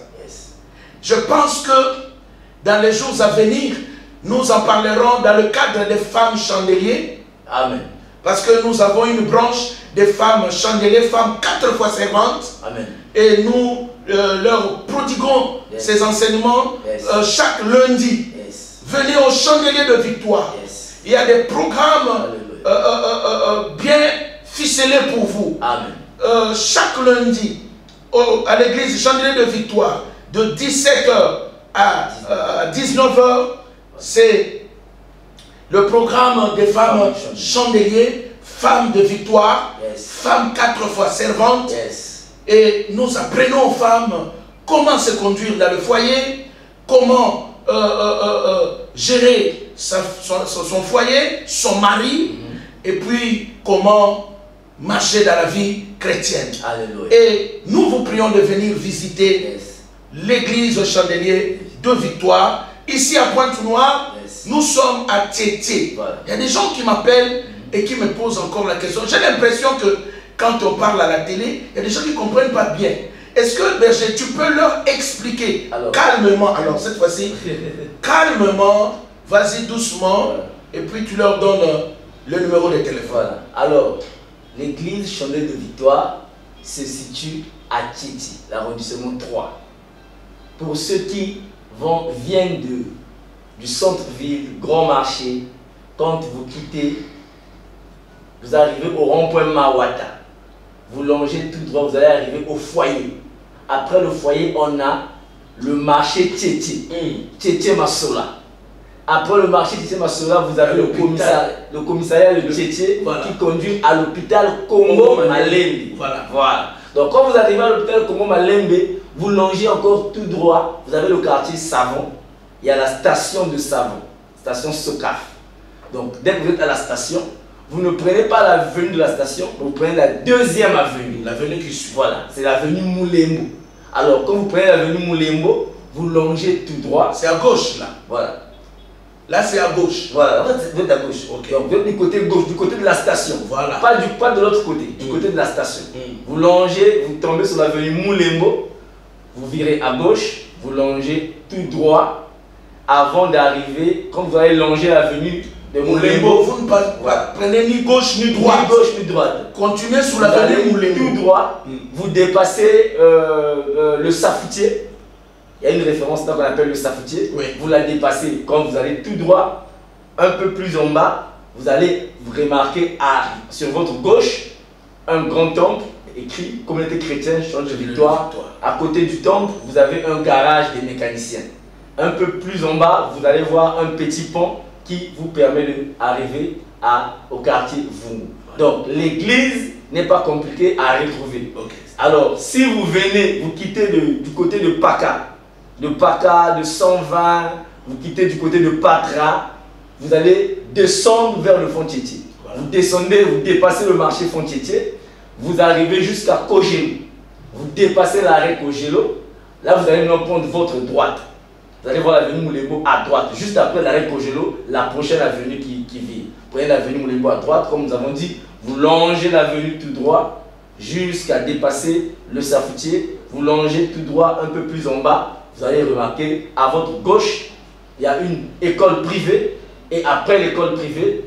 Je pense que dans les jours à venir, nous en parlerons dans le cadre des femmes chandeliers. Amen. Parce que nous avons une branche des femmes chandeliers, femmes 4 fois servantes. Amen. Et nous leur prodiguons ces enseignements chaque lundi. Venez au chandelier de victoire. Il y a des programmes bien ficelés pour vous. Amen. Chaque lundi à l'église chandelier de victoire de 17h à 19h, c'est le programme des femmes chandeliers, femmes de victoire, femmes 4 fois servantes. Et nous apprenons aux femmes comment se conduire dans le foyer, comment gérer son foyer, son mari, et puis comment marcher dans la vie chrétienne. Alléluia. Et nous vous prions de venir visiter l'église chandelier de victoire. Ici à Pointe-Noire, nous sommes à Tété. Voilà. Il y a des gens qui m'appellent et qui me posent encore la question. J'ai l'impression que quand on parle à la télé, il y a des gens qui ne comprennent pas bien. Est-ce que, berger, tu peux leur expliquer calmement, alors cette fois-ci, calmement, vas-y doucement, et puis tu leur donnes le numéro de téléphone. Voilà. Alors, l'église Chandelier de Victoire se situe à Titi, l'arrondissement 3. Pour ceux qui viennent du centre-ville, Grand Marché, quand vous quittez, vous arrivez au rond-point Mawata. Vous longez tout droit, vous allez arriver au foyer. Après le foyer, on a le marché Titi, Titi Massola. Après le marché Titi Massola, vous avez le commissariat de Titi qui conduit à l'hôpital Congo Malembe. Voilà. Donc quand vous arrivez à l'hôpital Congo Malembe, vous longez encore tout droit, vous avez le quartier Savon. Il y a la station de Savon, station Socaf. Donc dès que vous êtes à la station, vous ne prenez pas l'avenue de la station, vous prenez la deuxième avenue. L'avenue qui suit. Voilà, c'est l'avenue Moulembo. Alors, quand vous prenez l'avenue Moulembo, vous longez tout droit. C'est à gauche, là. Voilà. Là, c'est à gauche. Voilà, vous êtes à gauche. Okay. Donc, vous êtes du côté gauche, du côté de la station. Voilà. Pas de l'autre côté, du côté de la station. Vous longez, vous tombez sur l'avenue Moulembo, vous virez à gauche, vous longez tout droit avant d'arriver, quand vous allez longer l'avenue de Moulembo, vous ne prenez ni gauche ni droite. Ni gauche ni droite. Continuez sur l'avenue Moulembo. Tout droit, vous dépassez le Safoutier. Il y a une référence là qu'on appelle le Safoutier. Oui. Vous la dépassez quand vous allez tout droit, un peu plus en bas, vous allez remarquer sur votre gauche un grand temple écrit Communauté chrétienne Chandelier de Victoire. À côté du temple, vous avez un garage des mécaniciens. Un peu plus en bas, vous allez voir un petit pont qui vous permet d'arriver au quartier Vungu. Donc l'église n'est pas compliquée à retrouver. Okay. Alors si vous venez, vous quittez du côté de Paka, de 120, vous quittez du côté de Patra, vous allez descendre vers le Font-Tietier. Voilà. Vous descendez, vous dépassez le marché Font-Tietier, vous arrivez jusqu'à Kogelo. Vous dépassez l'arrêt Kogelo, là vous allez prendre votre droite. Vous allez voir l'avenue Moulembo à droite, juste après l'arrêt Kogelo, la prochaine avenue qui vit. Prenez l'avenue Moulembo à droite, comme nous avons dit, vous longez l'avenue tout droit jusqu'à dépasser le Safoutier. Vous longez tout droit un peu plus en bas, vous allez remarquer à votre gauche, il y a une école privée. Et après l'école privée,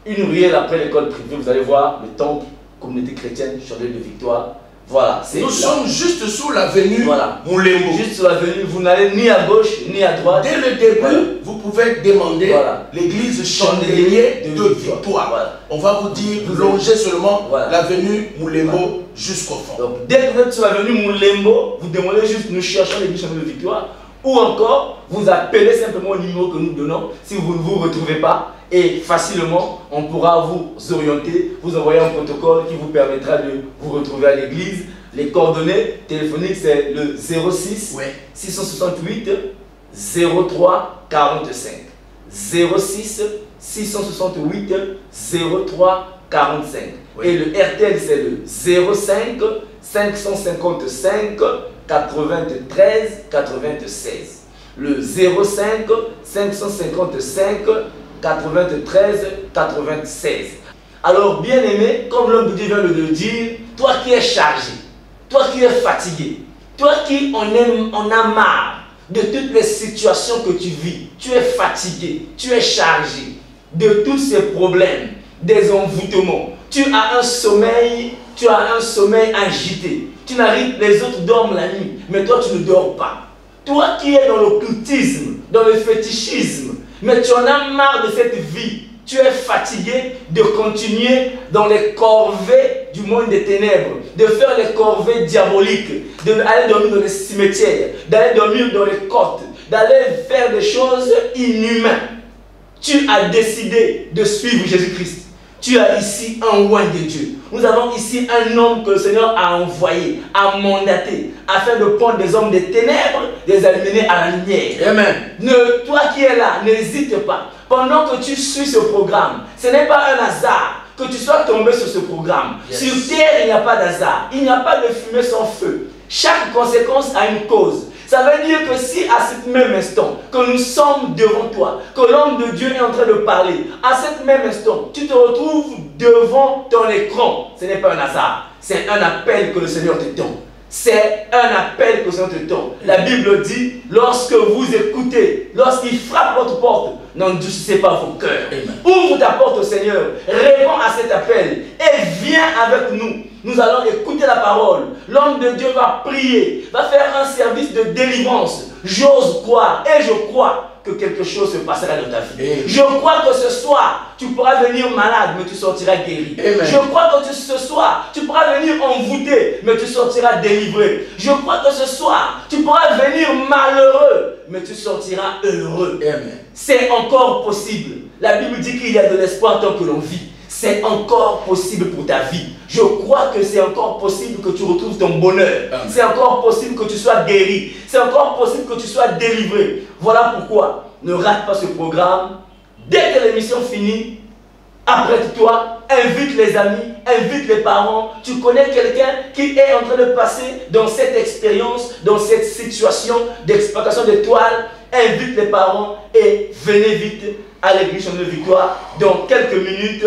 une ruelle après l'école privée, vous allez voir le temple Communauté chrétienne Chandelier de Victoire. Voilà, nous sommes juste sous l'avenue Moulembo. Juste sur l'avenue, vous n'allez ni à gauche ni à droite. Dès le début, vous pouvez demander l'église Chandelier de Victoire. Voilà. On va vous dire, vous longez seulement l'avenue Moulembo jusqu'au fond. Donc, dès que vous êtes sur l'avenue Moulembo, vous demandez juste, nous cherchons l'église Chandelier de Victoire. Ou encore, vous appelez simplement au numéro que nous donnons si vous ne vous retrouvez pas. Et facilement, on pourra vous orienter, vous envoyer un protocole qui vous permettra de vous retrouver à l'église. Les coordonnées téléphoniques, c'est le 06 668 03 45. 06 668 03 45. Et le RTL, c'est le 05 555 93 96. Le 05 555 93 96. Alors, bien aimé, comme l'homme de Dieu vient de le dire, toi qui es chargé, toi qui es fatigué, toi qui en a marre de toutes les situations que tu vis, tu es fatigué, tu es chargé de tous ces problèmes, des envoûtements, tu as un sommeil agité, tu n'arrives, les autres dorment la nuit, mais toi tu ne dors pas. Toi qui es dans l'occultisme, dans le fétichisme, mais tu en as marre de cette vie, tu es fatigué de continuer dans les corvées du monde des ténèbres, de faire les corvées diaboliques, d'aller dormir dans les cimetières, d'aller dormir dans les côtes, d'aller faire des choses inhumaines. Tu as décidé de suivre Jésus-Christ. Tu as ici un roi de Dieu. Nous avons ici un homme que le Seigneur a envoyé, a mandaté, afin de prendre des hommes des ténèbres, de les amener à la lumière. Amen. Toi qui es là, n'hésite pas. Pendant que tu suis ce programme, ce n'est pas un hasard que tu sois tombé sur ce programme. Yes. Sur terre, il n'y a pas d'hasard. Il n'y a pas de fumée sans feu. Chaque conséquence a une cause. Ça veut dire que si à ce même instant que nous sommes devant toi, que l'homme de Dieu est en train de parler, à ce même instant, tu te retrouves devant ton écran, ce n'est pas un hasard. C'est un appel que le Seigneur te donne. C'est un appel que le Seigneur te donne. La Bible dit, lorsque vous écoutez, lorsqu'il frappe votre porte, n'endurcissez pas vos cœurs. Ouvre ta porte au Seigneur, réponds à cet appel et viens avec nous. Nous allons écouter la parole. L'homme de Dieu va prier, va faire un service de délivrance. J'ose croire et je crois que quelque chose se passera dans ta vie. Je crois que ce soir, tu pourras venir malade, mais tu sortiras guéri. Je crois que ce soir, tu pourras venir envoûté, mais tu sortiras délivré. Je crois que ce soir, tu pourras venir malheureux, mais tu sortiras heureux. C'est encore possible. La Bible dit qu'il y a de l'espoir tant que l'on vit. C'est encore possible pour ta vie. Je crois que c'est encore possible que tu retrouves ton bonheur. C'est encore possible que tu sois guéri. C'est encore possible que tu sois délivré. Voilà pourquoi ne rate pas ce programme. Dès que l'émission finit, apprête-toi, invite les amis, invite les parents. Tu connais quelqu'un qui est en train de passer dans cette expérience, dans cette situation d'exploitation d'étoiles. Invite les parents et venez vite à l'église de Victoire. Dans quelques minutes,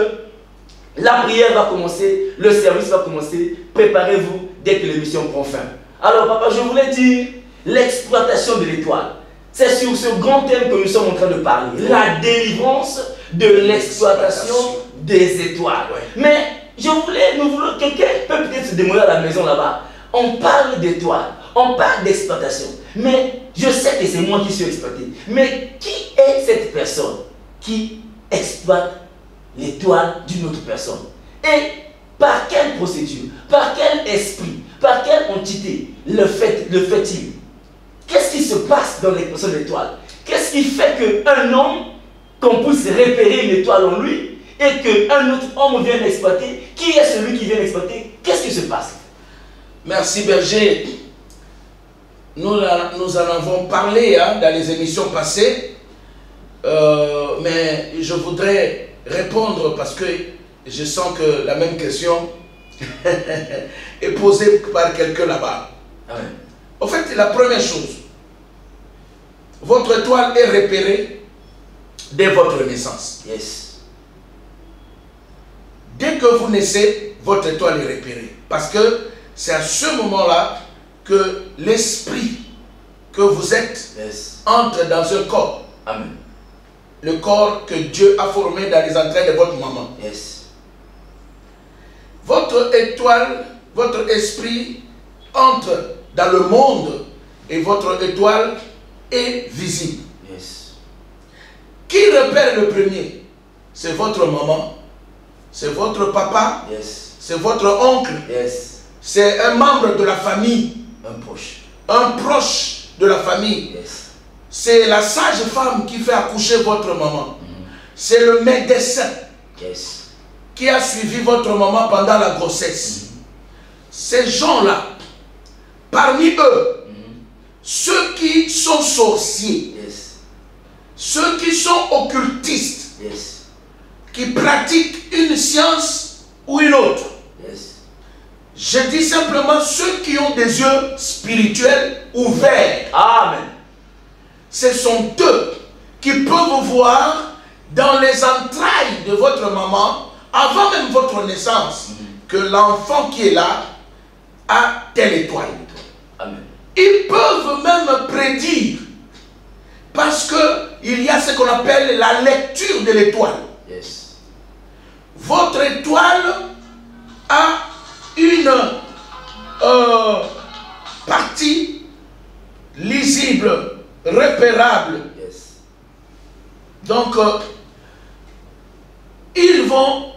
la prière va commencer, le service va commencer. Préparez-vous dès que l'émission prend fin. Alors papa, je voulais dire l'exploitation de l'étoile. C'est sur ce grand thème que nous sommes en train de parler. La délivrance de l'exploitation des étoiles. Mais nous voulons, quelqu'un peut peut-être se demander à la maison là-bas. On parle d'étoiles, on parle d'exploitation. Mais je sais que c'est moi qui suis exploité. Mais qui est cette personne qui exploite l'étoile d'une autre personne? Et par quelle procédure, par quel esprit, par quelle entité le fait-il? Qu'est-ce qui se passe dans l'exploitation de l'étoile? Qu'est-ce qui fait qu'un homme, qu'on puisse repérer une étoile en lui, et qu'un autre homme vienne l'exploiter? Qui est celui qui vient l'exploiter? Qu'est-ce qui se passe? Merci Berger. Nous en avons parlé dans les émissions passées, mais je voudrais répondre parce que je sens que la même question est posée par quelqu'un là-bas. En fait, la première chose, votre étoile est repérée dès votre naissance. Dès que vous naissez, votre étoile est repérée. Parce que c'est à ce moment-là que l'esprit que vous êtes entre dans un corps. Amen. Le corps que Dieu a formé dans les entrailles de votre maman. Votre étoile, votre esprit entre dans le monde et votre étoile est visible. Qui repère le premier? C'est votre maman, c'est votre papa, c'est votre oncle, c'est un membre de la famille, un proche de la famille. c'est la sage femme qui fait accoucher votre maman. C'est le médecin qui a suivi votre maman pendant la grossesse. Ces gens-là, parmi eux, ceux qui sont sorciers, ceux qui sont occultistes, qui pratiquent une science ou une autre, je dis simplement ceux qui ont des yeux spirituels ouverts. Amen. Ce sont eux qui peuvent voir dans les entrailles de votre maman, avant même votre naissance, que l'enfant qui est là a telle étoile. Amen. Ils peuvent même prédire, parce qu'il y a ce qu'on appelle la lecture de l'étoile. Votre étoile a une partie lisible, repérable. Donc, ils vont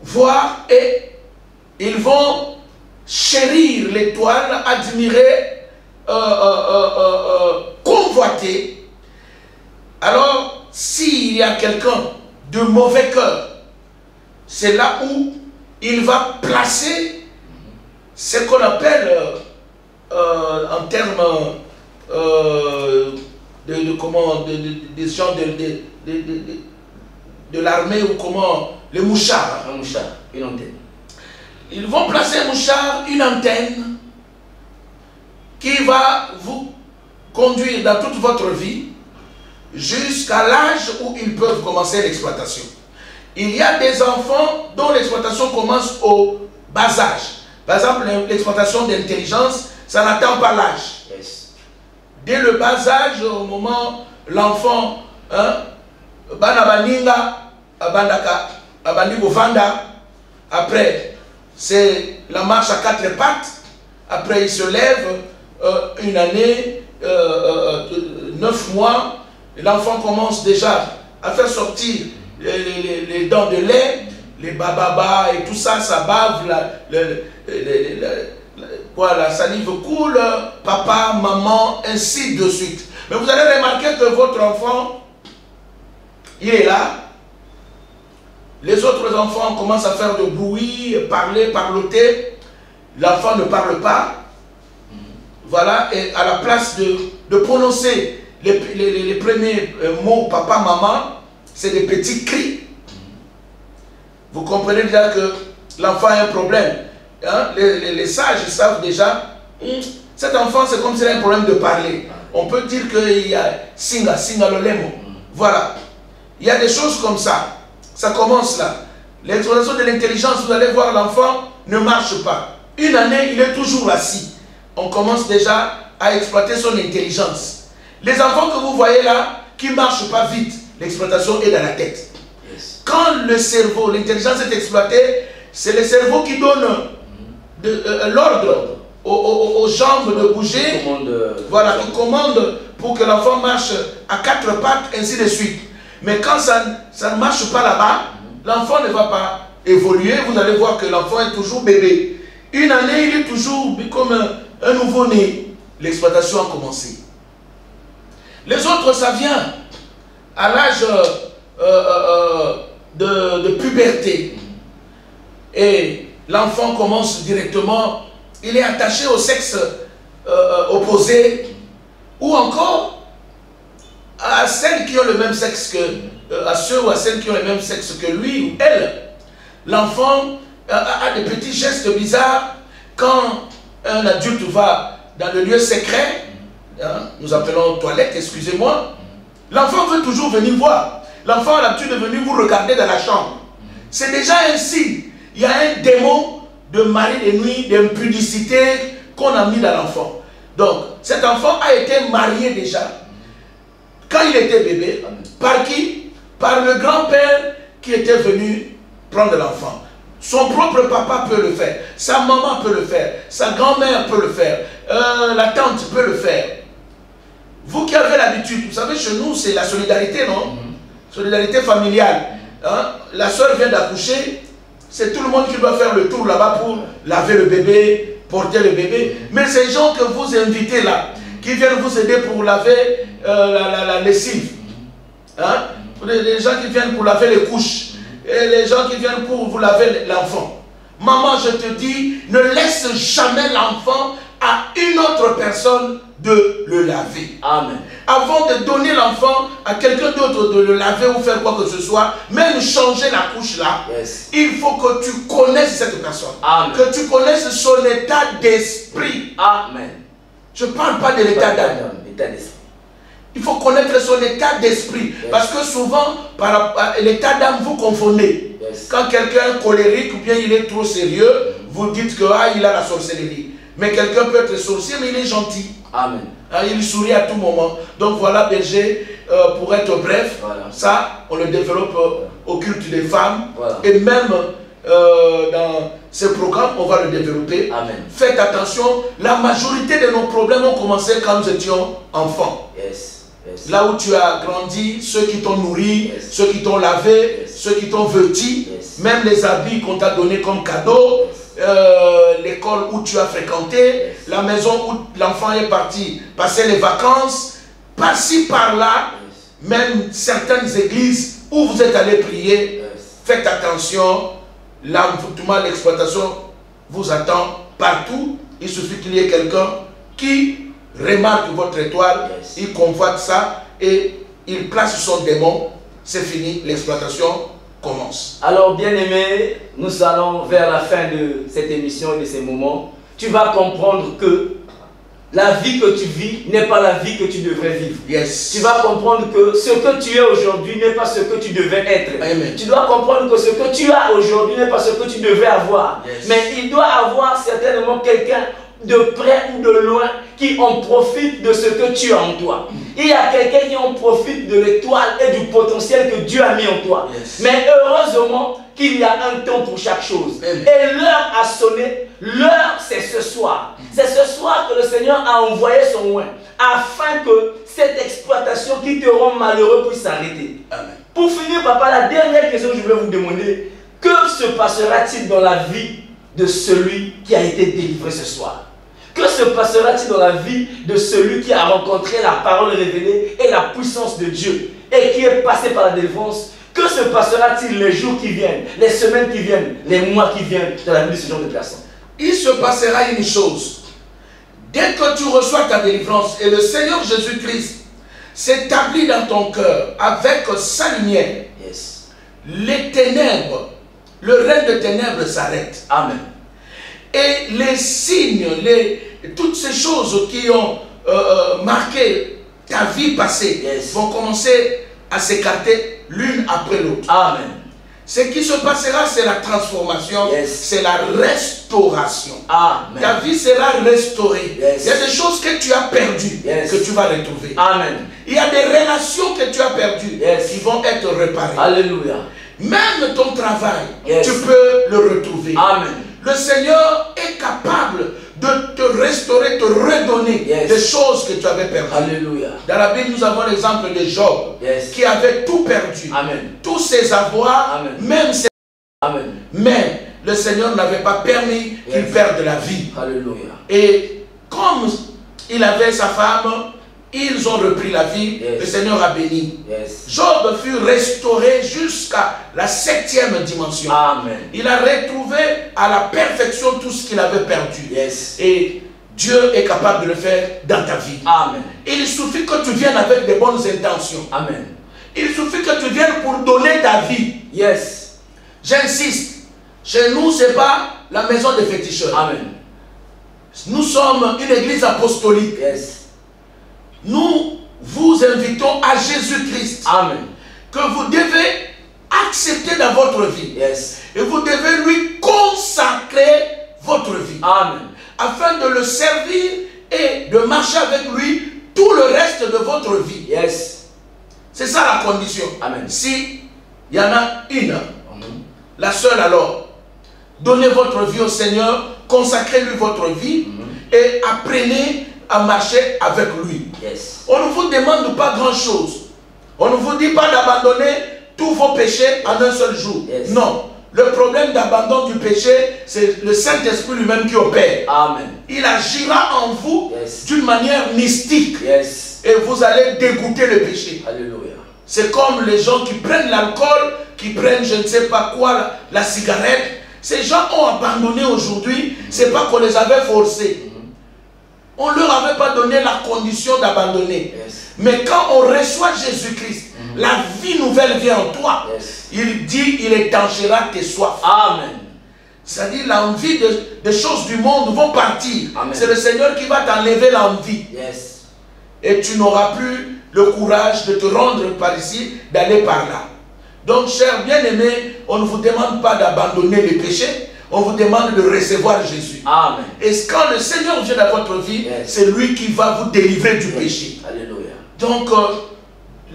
voir et ils vont chérir l'étoile, admirer, convoiter. Alors, s'il y a quelqu'un de mauvais cœur, c'est là où il va placer ce qu'on appelle, en termes des gens de l'armée ou comment, les mouchards. Un mouchard, une antenne. Ils vont placer un mouchard, une antenne qui va vous conduire dans toute votre vie jusqu'à l'âge où ils peuvent commencer l'exploitation. Il y a des enfants dont l'exploitation commence au bas âge. Par exemple, l'exploitation d'intelligence, ça n'atteint pas l'âge. Dès le bas âge, au moment l'enfant, après, c'est la marche à 4 pattes. Après, il se lève, une année, 9 mois, l'enfant commence déjà à faire sortir les dents de lait, les bababas et tout ça, ça bave, la salive coule, papa, maman, ainsi de suite. Mais vous allez remarquer que votre enfant, il est là. Les autres enfants commencent à faire de bruit, parler, parloter. L'enfant ne parle pas. Voilà, et à la place de prononcer les premiers mots papa, maman, c'est des petits cris. Vous comprenez déjà que l'enfant a un problème. Hein? Les sages savent déjà, cet enfant c'est comme s'il a un problème de parler. On peut dire qu'il y a singa lolemo. Voilà. Il y a des choses comme ça. Ça commence là. L'exploitation de l'intelligence, vous allez voir, l'enfant ne marche pas. Une année, il est toujours assis. On commence déjà à exploiter son intelligence. Les enfants que vous voyez là, qui ne marchent pas vite, l'exploitation est dans la tête. Quand le cerveau, l'intelligence est exploitée, c'est le cerveau qui donne l'ordre aux jambes de bouger, voilà, qui commande pour que l'enfant marche à 4 pattes, ainsi de suite. Mais quand ça ne marche pas là-bas, l'enfant ne va pas évoluer. Vous allez voir que l'enfant est toujours bébé. Une année, il est toujours comme un nouveau-né. L'exploitation a commencé. Les autres, ça vient à l'âge de puberté. Et l'enfant commence directement, il est attaché au sexe opposé, ou encore à celles qui ont le même sexe que, à ceux ou à celles qui ont le même sexe que lui ou elle. L'enfant a des petits gestes bizarres quand un adulte va dans le lieu secret, hein, nous appelons toilette, excusez-moi. L'enfant veut toujours venir voir. L'enfant a l'habitude de venir vous regarder dans la chambre. C'est déjà ainsi. Il y a un démon de mari de nuit, d'impudicité qu'on a mis dans l'enfant. Donc, cet enfant a été marié déjà, quand il était bébé, par qui? Par le grand-père qui était venu prendre l'enfant. Son propre papa peut le faire, sa maman peut le faire, sa grand-mère peut le faire, la tante peut le faire. Vous qui avez l'habitude, vous savez, chez nous, c'est la solidarité, non? Solidarité familiale. Hein? La soeur vient d'accoucher, c'est tout le monde qui doit faire le tour là-bas pour laver le bébé, porter le bébé. Mais ces gens que vous invitez là, qui qui viennent vous aider pour laver la lessive. Hein? Les gens qui viennent pour laver les couches. Et les gens qui viennent pour vous laver l'enfant. Maman, je te dis, ne laisse jamais l'enfant à une autre personne de le laver. Amen. Avant de donner l'enfant à quelqu'un d'autre de le laver ou faire quoi que ce soit, même changer la couche là, il faut que tu connaisses cette personne. Amen. Que tu connaisses son état d'esprit. Amen. Je ne parle pas de l'état d'âme. Il faut connaître son état d'esprit. Parce que souvent, par l'état d'âme, vous confondez. Quand quelqu'un est colérique ou bien il est trop sérieux, vous dites que il a la sorcellerie. Mais quelqu'un peut être sorcier, mais il est gentil. Amen. Il sourit à tout moment. Donc voilà, berger, pour être bref, ça, on le développe au culte des femmes. Et même dans ce programme, on va le développer. Amen. Faites attention, la majorité de nos problèmes ont commencé quand nous étions enfants. Là où tu as grandi, ceux qui t'ont nourri, ceux qui t'ont lavé, ceux qui t'ont vêtu, même les habits qu'on t'a donnés comme cadeau, l'école où tu as fréquenté, la maison où l'enfant est parti passer les vacances, par-ci, par-là, même certaines églises où vous êtes allés prier, faites attention, l'envoûtement, l'exploitation vous attend partout. Il suffit qu'il y ait quelqu'un qui remarque votre étoile, il convoite ça et il place son démon, c'est fini, l'exploitation commence. Alors bien aimé, nous allons vers la fin de cette émission et de ces moments. Tu vas comprendre que la vie que tu vis n'est pas la vie que tu devrais vivre. Tu vas comprendre que ce que tu es aujourd'hui n'est pas ce que tu devais être. Amen. Tu dois comprendre que ce que tu as aujourd'hui n'est pas ce que tu devais avoir. Mais il doit avoir certainement quelqu'un de près ou de loin qui en profite de ce que tu as en toi. Il y a quelqu'un qui en profite de l'étoile et du potentiel que Dieu a mis en toi. Mais heureusement qu'il y a un temps pour chaque chose. Et l'heure a sonné. L'heure, c'est ce soir. C'est ce soir que le Seigneur a envoyé son oint afin que cette exploitation qui te rend malheureux puisse s'arrêter. Pour finir, papa, la dernière question que je vais vous demander, que se passera-t-il dans la vie de celui qui a été délivré ce soir? Que se passera-t-il dans la vie de celui qui a rencontré la parole révélée et la puissance de Dieu et qui est passé par la délivrance? Que se passera-t-il les jours qui viennent, les semaines qui viennent, les mois qui viennent dans la vie de ce genre de personnes? Il se passera une chose. Dès que tu reçois ta délivrance et le Seigneur Jésus-Christ s'établit dans ton cœur avec sa lumière, les ténèbres, le règne de ténèbres s'arrête. Amen. Et les signes, toutes ces choses qui ont marqué ta vie passée vont commencer à s'écarter l'une après l'autre. Amen. Ce qui se passera, c'est la transformation, c'est la restauration. Amen. Ta vie sera restaurée. Il y a des choses que tu as perdues que tu vas retrouver. Amen. Il y a des relations que tu as perdues qui vont être réparées. Alléluia. Même ton travail, tu peux le retrouver. Amen. Le Seigneur est capable de te restaurer, te redonner des choses que tu avais perdues. Alléluia. Dans la Bible, nous avons l'exemple de Job qui avait tout perdu. Amen. Tous ses avoirs, même ses... Amen. Mais le Seigneur n'avait pas permis qu'il perde la vie. Alléluia. Et comme il avait sa femme, ils ont repris la vie, le Seigneur a béni. Job fut restauré jusqu'à la 7e dimension. Amen. Il a retrouvé à la perfection tout ce qu'il avait perdu. Et Dieu est capable de le faire dans ta vie. Amen. Il suffit que tu viennes avec de bonnes intentions. Amen. Il suffit que tu viennes pour donner ta vie. J'insiste. Chez nous, ce n'est pas la maison des féticheurs. Amen. Nous sommes une église apostolique. Nous vous invitons à Jésus-Christ. Amen. Que vous devez accepter dans votre vie. Et vous devez lui consacrer votre vie. Amen. Afin de le servir et de marcher avec lui tout le reste de votre vie. C'est ça la condition. Amen. Si il y en a une, la seule alors, donnez votre vie au Seigneur, consacrez-lui votre vie et apprenez à marcher avec lui. On ne vous demande pas grand-chose. On ne vous dit pas d'abandonner tous vos péchés en un seul jour. Non. le problème d'abandon du péché, c'est le Saint-Esprit lui-même qui opère. Amen. Il agira en vous Yes. d'une manière mystique. Yes. Et vous allez dégoûter le péché. Alléluia. C'est comme les gens qui prennent l'alcool, qui prennent je ne sais pas quoi, la cigarette. Ces gens ont abandonné aujourd'hui. C'est pas qu'on les avait forcés. On ne leur avait pas donné la condition d'abandonner. Yes. Mais quand on reçoit Jésus-Christ, la vie nouvelle vient en toi. Yes. Il dit, il étanchera tes soifs. Amen. C'est-à-dire l'envie des choses du monde vont partir. Amen. C'est le Seigneur qui va t'enlever l'envie. Yes. Et tu n'auras plus le courage de te rendre par ici, d'aller par là. Donc, chers bien-aimés, on ne vous demande pas d'abandonner les péchés. On vous demande de recevoir Jésus. Amen. Et quand le Seigneur vient dans votre vie, Yes. c'est lui qui va vous délivrer du péché. Alléluia. Donc,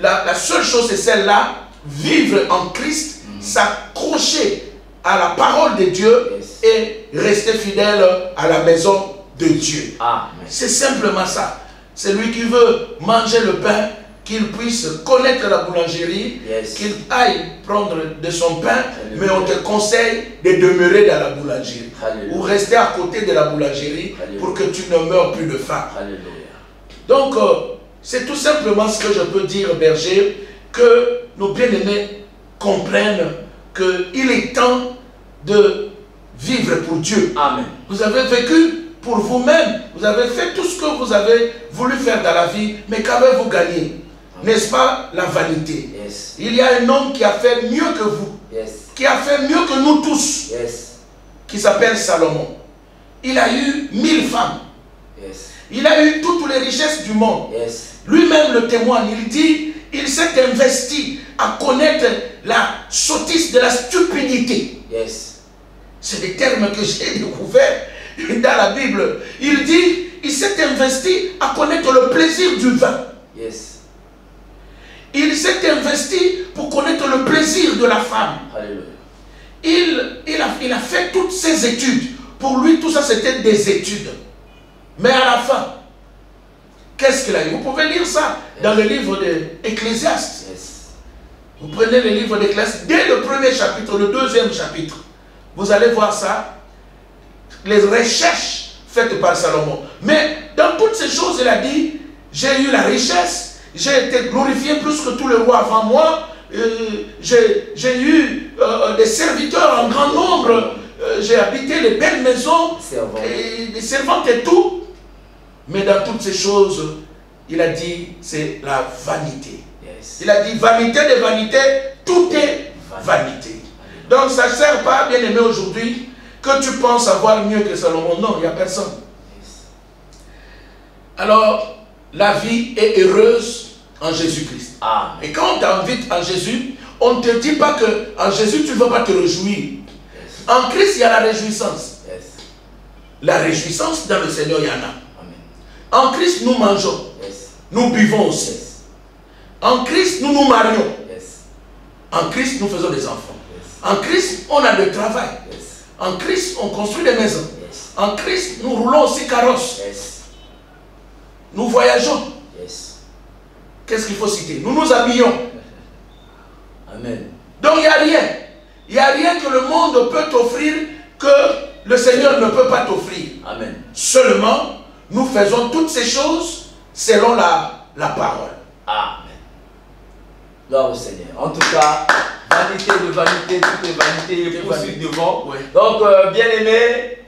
la seule chose, c'est celle-là. Vivre en Christ, s'accrocher à la parole de Dieu Yes. et rester fidèle à la maison de Dieu. Amen. C'est simplement ça. C'est lui qui veut manger le pain, qu'il puisse connaître la boulangerie, Yes. qu'il aille prendre de son pain, Alléluia. mais on te conseille de demeurer dans la boulangerie. Alléluia. Ou rester à côté de la boulangerie Alléluia. pour que tu ne meurs plus de faim. Alléluia. Donc, c'est tout simplement ce que je peux dire, berger, que nos bien-aimés comprennent qu'il est temps de vivre pour Dieu. Amen. Vous avez vécu pour vous-même, vous avez fait tout ce que vous avez voulu faire dans la vie, mais qu'avez-vous gagné? N'est-ce pas la vanité? Yes. Il y a un homme qui a fait mieux que vous, Yes. qui a fait mieux que nous tous, Yes. qui s'appelle Salomon. Il a eu 1000 femmes. Yes. Il a eu toutes les richesses du monde. Yes. Lui-même le témoigne. Il dit, il s'est investi à connaître la sottise de la stupidité. Yes. C'est des termes que j'ai découverts dans la Bible. Il dit, il s'est investi à connaître le plaisir du vin. Yes. Il s'est investi pour connaître le plaisir de la femme. Alléluia. Il a fait toutes ses études. Pour lui, tout ça, c'était des études. Mais à la fin, qu'est-ce qu'il a eu? Vous pouvez lire ça dans le livre d'Ecclésiaste. Yes. Vous prenez le livre d'Ecclésiaste, dès le premier chapitre, le deuxième chapitre, vous allez voir ça, les recherches faites par Salomon. Mais dans toutes ces choses, il a dit, j'ai eu la richesse, j'ai été glorifié plus que tous les rois avant moi, j'ai eu des serviteurs en grand nombre, j'ai habité les belles maisons, et des servantes et tout. Mais dans toutes ces choses, il a dit, c'est la vanité. Yes. Il a dit, vanité de vanité, tout est vanité. Donc ça ne sert pas, bien aimé, aujourd'hui, que tu penses avoir mieux que Salomon. Non, il n'y a personne. Yes. Alors, la vie est heureuse en Jésus-Christ. Amen. Et quand on t'invite en Jésus, on ne te dit pas qu'en Jésus, tu ne veux pas te réjouir. Yes. En Christ, il y a la réjouissance. Yes. La réjouissance, dans le Seigneur, il y en a. Amen. En Christ, nous mangeons. Yes. Nous buvons aussi. Yes. En Christ, nous nous marions. Yes. En Christ, nous faisons des enfants. Yes. En Christ, on a du travail. Yes. En Christ, on construit des maisons. Yes. En Christ, nous roulons aussi carrosse. Yes. Nous voyageons. Yes. Qu'est-ce qu'il faut citer? Nous nous habillons. Amen. Donc, il n'y a rien. Il n'y a rien que le monde peut t'offrir que le Seigneur ne peut pas t'offrir. Amen. Seulement, nous faisons toutes ces choses selon la parole. Amen. Gloire au Seigneur. En tout cas, vanité de vanité, tout est vanité, et poursuite devant. Ouais. Donc, bien aimé,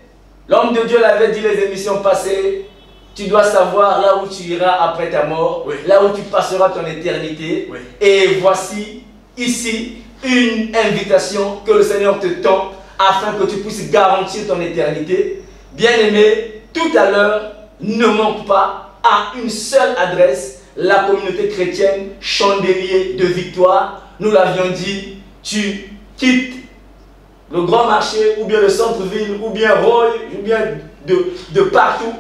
l'homme de Dieu l'avait dit les émissions passées. Tu dois savoir là où tu iras après ta mort, Oui. là où tu passeras ton éternité. Oui. Et voici ici une invitation que le Seigneur te tend afin que tu puisses garantir ton éternité. Bien aimé, tout à l'heure, ne manque pas à une seule adresse, la communauté chrétienne Chandelier de Victoire. Nous l'avions dit, tu quittes le grand marché ou bien le centre-ville ou bien Roy ou bien de partout.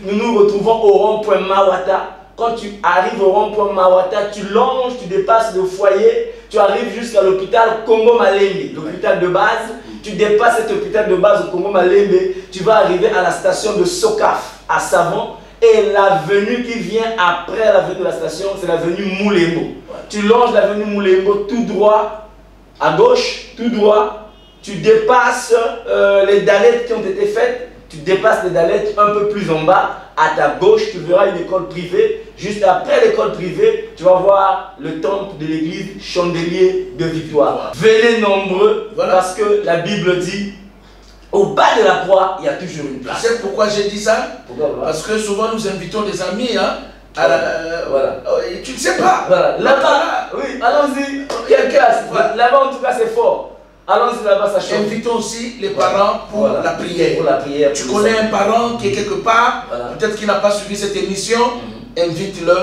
Nous nous retrouvons au rond-point Mawata. Quand tu arrives au rond-point Mawata, tu longes, tu dépasses le foyer, tu arrives jusqu'à l'hôpital Congo Malembe, l'hôpital de base. Tu dépasses cet hôpital de base au Congo Malembe, tu vas arriver à la station de Sokaf à Savon. Et l'avenue qui vient après l'avenue de la station, c'est l'avenue Moulembo. Tu longes l'avenue Moulembo tout droit, à gauche, tout droit, tu dépasses les dalettes qui ont été faites, tu dépasses les dalettes un peu plus en bas, à ta gauche, tu verras une école privée. Juste après l'école privée, tu vas voir le temple de l'église Chandelier de Victoire. Venez nombreux, parce que la Bible dit, au bas de la croix, il y a toujours une place. Tu sais pourquoi j'ai dit ça? Parce que souvent nous invitons des amis, hein, à la, et tu ne sais pas. Voilà. Là-bas, oui, allons-y. Là-bas, en tout cas, c'est fort. Allons-y là-bas, ça change. Invitons aussi les parents pour la prière. Pour la prière. Tu connais un parent qui est quelque part, peut-être qu'il n'a pas suivi cette émission, invite-le,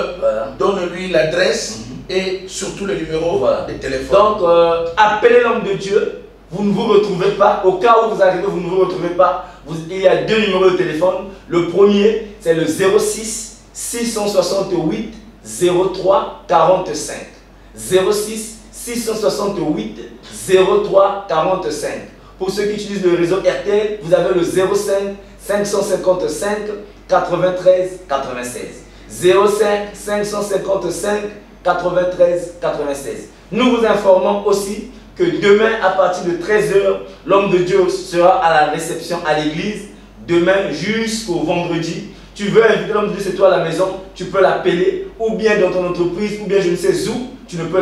donne-lui l'adresse et surtout le numéro de téléphone. Donc, appelez l'homme de Dieu. Vous ne vous retrouvez pas. Au cas où vous arrivez, vous ne vous retrouvez pas. Il y a deux numéros de téléphone. Le premier, c'est le 06 668 03 45. 06 668 03 45. Pour ceux qui utilisent le réseau RTL, vous avez le 05 555 93 96. 05 555 93 96. Nous vous informons aussi que demain, à partir de 13 h, l'homme de Dieu sera à la réception à l'église. Demain jusqu'au vendredi. Tu veux inviter l'homme de Dieu, c'est toi à la maison, tu peux l'appeler, ou bien dans ton entreprise, ou bien je ne sais où, tu peux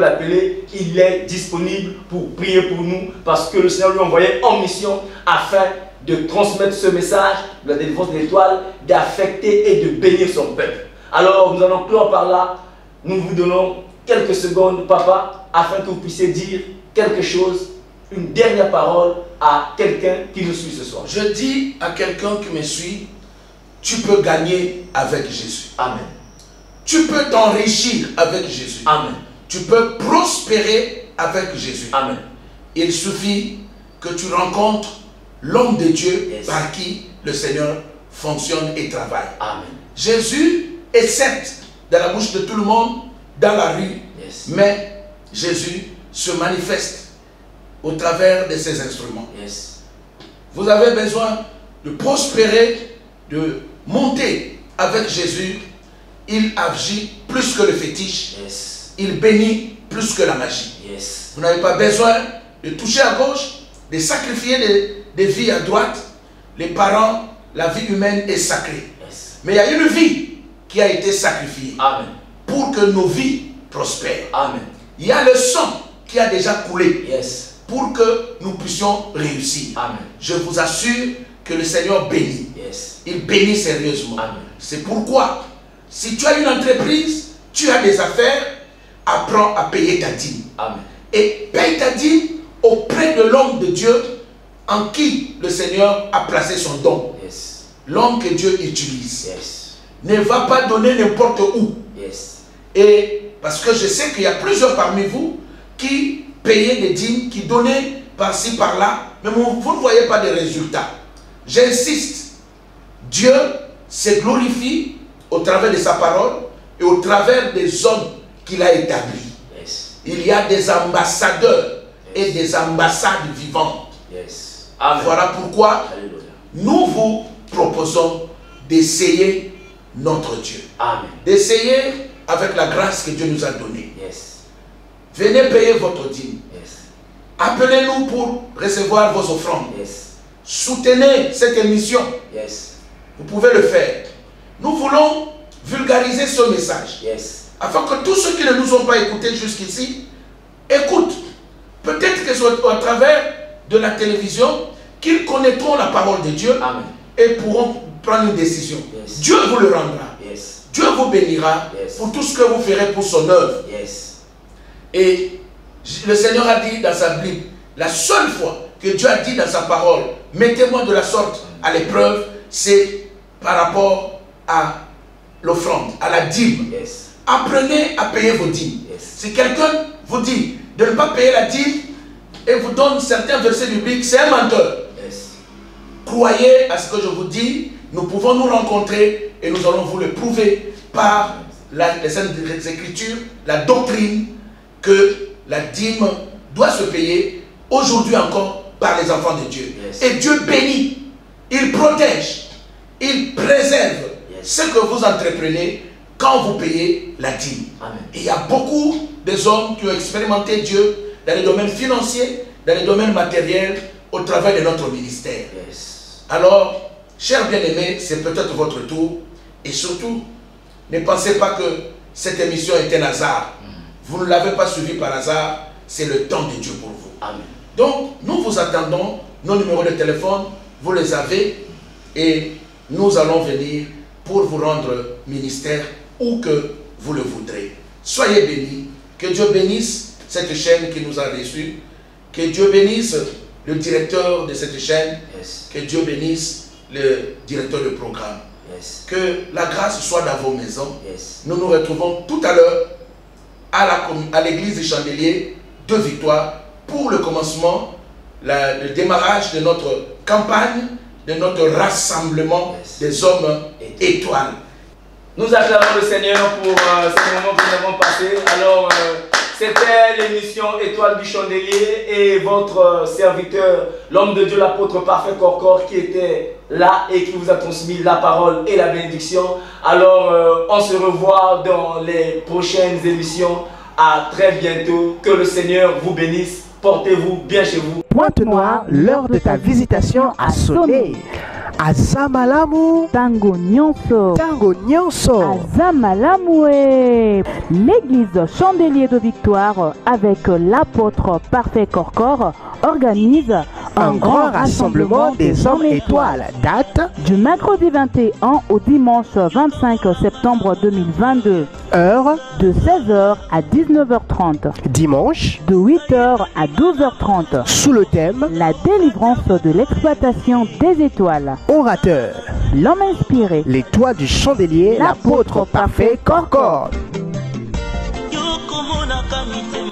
l'appeler. Il est disponible pour prier pour nous, parce que le Seigneur lui a envoyé en mission afin de transmettre ce message de la délivrance de l'étoile, d'affecter et de bénir son peuple. Alors nous allons clore par là. Nous vous donnons quelques secondes, papa, afin que vous puissiez dire quelque chose, une dernière parole à quelqu'un qui nous suit ce soir. Je dis à quelqu'un qui me suit, tu peux gagner avec Jésus. Amen. Tu peux t'enrichir avec Jésus. Amen. Tu peux prospérer avec Jésus. Amen. Il suffit que tu rencontres l'homme de Dieu par qui le Seigneur fonctionne et travaille. Amen. Jésus est certes dans la bouche de tout le monde, dans la rue, mais Jésus se manifeste au travers de ses instruments. Vous avez besoin de prospérer, de monter avec Jésus. Il agit plus que le fétiche. Il bénit plus que la magie. Vous n'avez pas besoin de toucher à gauche, de sacrifier des vies à droite. Les parents, la vie humaine est sacrée. Mais il y a une vie qui a été sacrifiée. Amen. Pour que nos vies prospèrent. Amen. Il y a le sang qui a déjà coulé pour que nous puissions réussir. Amen. Je vous assure que le Seigneur bénit. Il bénit sérieusement. C'est pourquoi, si tu as une entreprise, tu as des affaires, apprends à payer ta dîme. Amen. Et paye ta dîme auprès de l'homme de Dieu en qui le Seigneur a placé son don. L'homme que Dieu utilise. Ne va pas donner n'importe où. Et parce que je sais qu'il y a plusieurs parmi vous qui payaient des dîmes, qui donnaient par-ci, par-là, mais vous ne voyez pas de résultats. J'insiste, Dieu se glorifie au travers de sa parole et au travers des hommes qu'il a établis. Il y a des ambassadeurs et des ambassades vivantes. Voilà pourquoi nous vous proposons d'essayer notre Dieu. D'essayer avec la grâce que Dieu nous a donnée. Venez payer votre dîme. Appelez-nous pour recevoir vos offrandes. Soutenez cette émission. Vous pouvez le faire. Nous voulons vulgariser ce message. Afin que tous ceux qui ne nous ont pas écoutés jusqu'ici écoutent. Peut-être que c'est à travers de la télévision qu'ils connaîtront la parole de Dieu. Et pourront prendre une décision. Dieu vous le rendra. Dieu vous bénira pour tout ce que vous ferez pour son œuvre. Et le Seigneur a dit dans sa Bible, la seule fois que Dieu a dit dans sa parole, mettez-moi de la sorte à l'épreuve, c'est par rapport à l'offrande, à la dîme. Apprenez à payer vos dîmes. Si quelqu'un vous dit de ne pas payer la dîme et vous donne certains versets bibliques, c'est un menteur. Croyez à ce que je vous dis, nous pouvons nous rencontrer et nous allons vous le prouver par les Saintes Écritures, la doctrine que la dîme doit se payer aujourd'hui encore par les enfants de Dieu. Et Dieu bénit, il protège, il préserve ce que vous entreprenez quand vous payez la dîme. Et il y a beaucoup des hommes qui ont expérimenté Dieu dans les domaines financiers dans les domaines matériels, au travail de notre ministère. Yes. Alors, chers bien-aimés, c'est peut-être votre tour. Et surtout, ne pensez pas que cette émission est un hasard. Vous ne l'avez pas suivi par hasard, c'est le temps de Dieu pour vous. Amen. Donc, nous vous attendons, nos numéros de téléphone, vous les avez, et nous allons venir pour vous rendre ministère où que vous le voudrez. Soyez bénis, que Dieu bénisse cette chaîne qui nous a reçus, que Dieu bénisse le directeur de cette chaîne, Yes. que Dieu bénisse le directeur de programme. Yes. Que la grâce soit dans vos maisons. Yes. Nous nous retrouvons tout à l'heure à l'église des Chandeliers de Victoire pour le commencement, le démarrage de notre campagne, de notre rassemblement des hommes étoiles. Nous acclamons le Seigneur pour ce moment que nous avons passé. Alors, c'était l'émission Étoile du Chandelier et votre serviteur, l'homme de Dieu, l'apôtre parfait Corcor, qui était là et qui vous a transmis la parole et la bénédiction. Alors, on se revoit dans les prochaines émissions. À très bientôt. Que le Seigneur vous bénisse. Portez-vous bien chez vous. Pointe noire, l'heure de ta visitation a sonné. Azamalamu, Tango Nyonso. Tango Nyonso. Azamalamoué. L'église Chandelier de Victoire avec l'apôtre parfait Corcor organise Un grand rassemblement des hommes étoiles. Date du mercredi 21 au dimanche 25 septembre 2022. Heure De 16h à 19h30. dimanche De 8h à 12h30. sous le thème La délivrance de l'exploitation des étoiles. Orateur. L'homme inspiré. L'étoile du chandelier, l'apôtre parfait Corcor.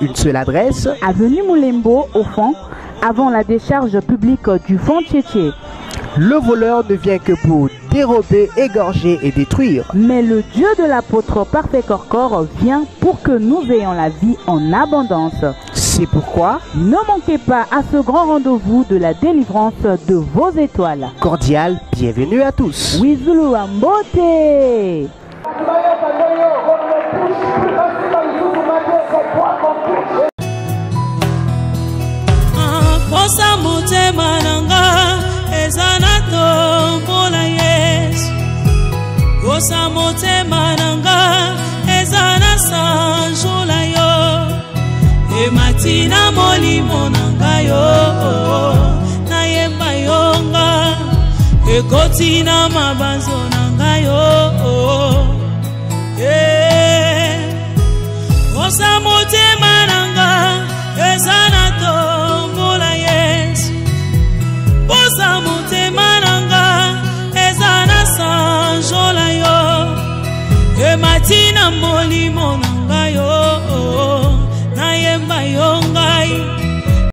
Une seule adresse, Avenue Moulembo, au fond, avant la décharge publique du Fond Tchétché. le voleur ne vient que pour dérober, égorger et détruire. Mais le Dieu de l'apôtre parfait Corcor vient pour que nous ayons la vie en abondance. C'est pourquoi, Ne manquez pas à ce grand rendez-vous de la délivrance de vos étoiles. cordial bienvenue à tous. Wizulu Ambote. Posa motema nanga eza na tombola Yesu. Posa motema nanga eza na sanjola yo. Ematina molimo nanga yo. Nayemba yonga ekoti na mabanzo nanga yo. Posa motema nanga eza na tombola Yesu. Posa motema nanga eza na sanjola yo. Ematina molimo nanga yo.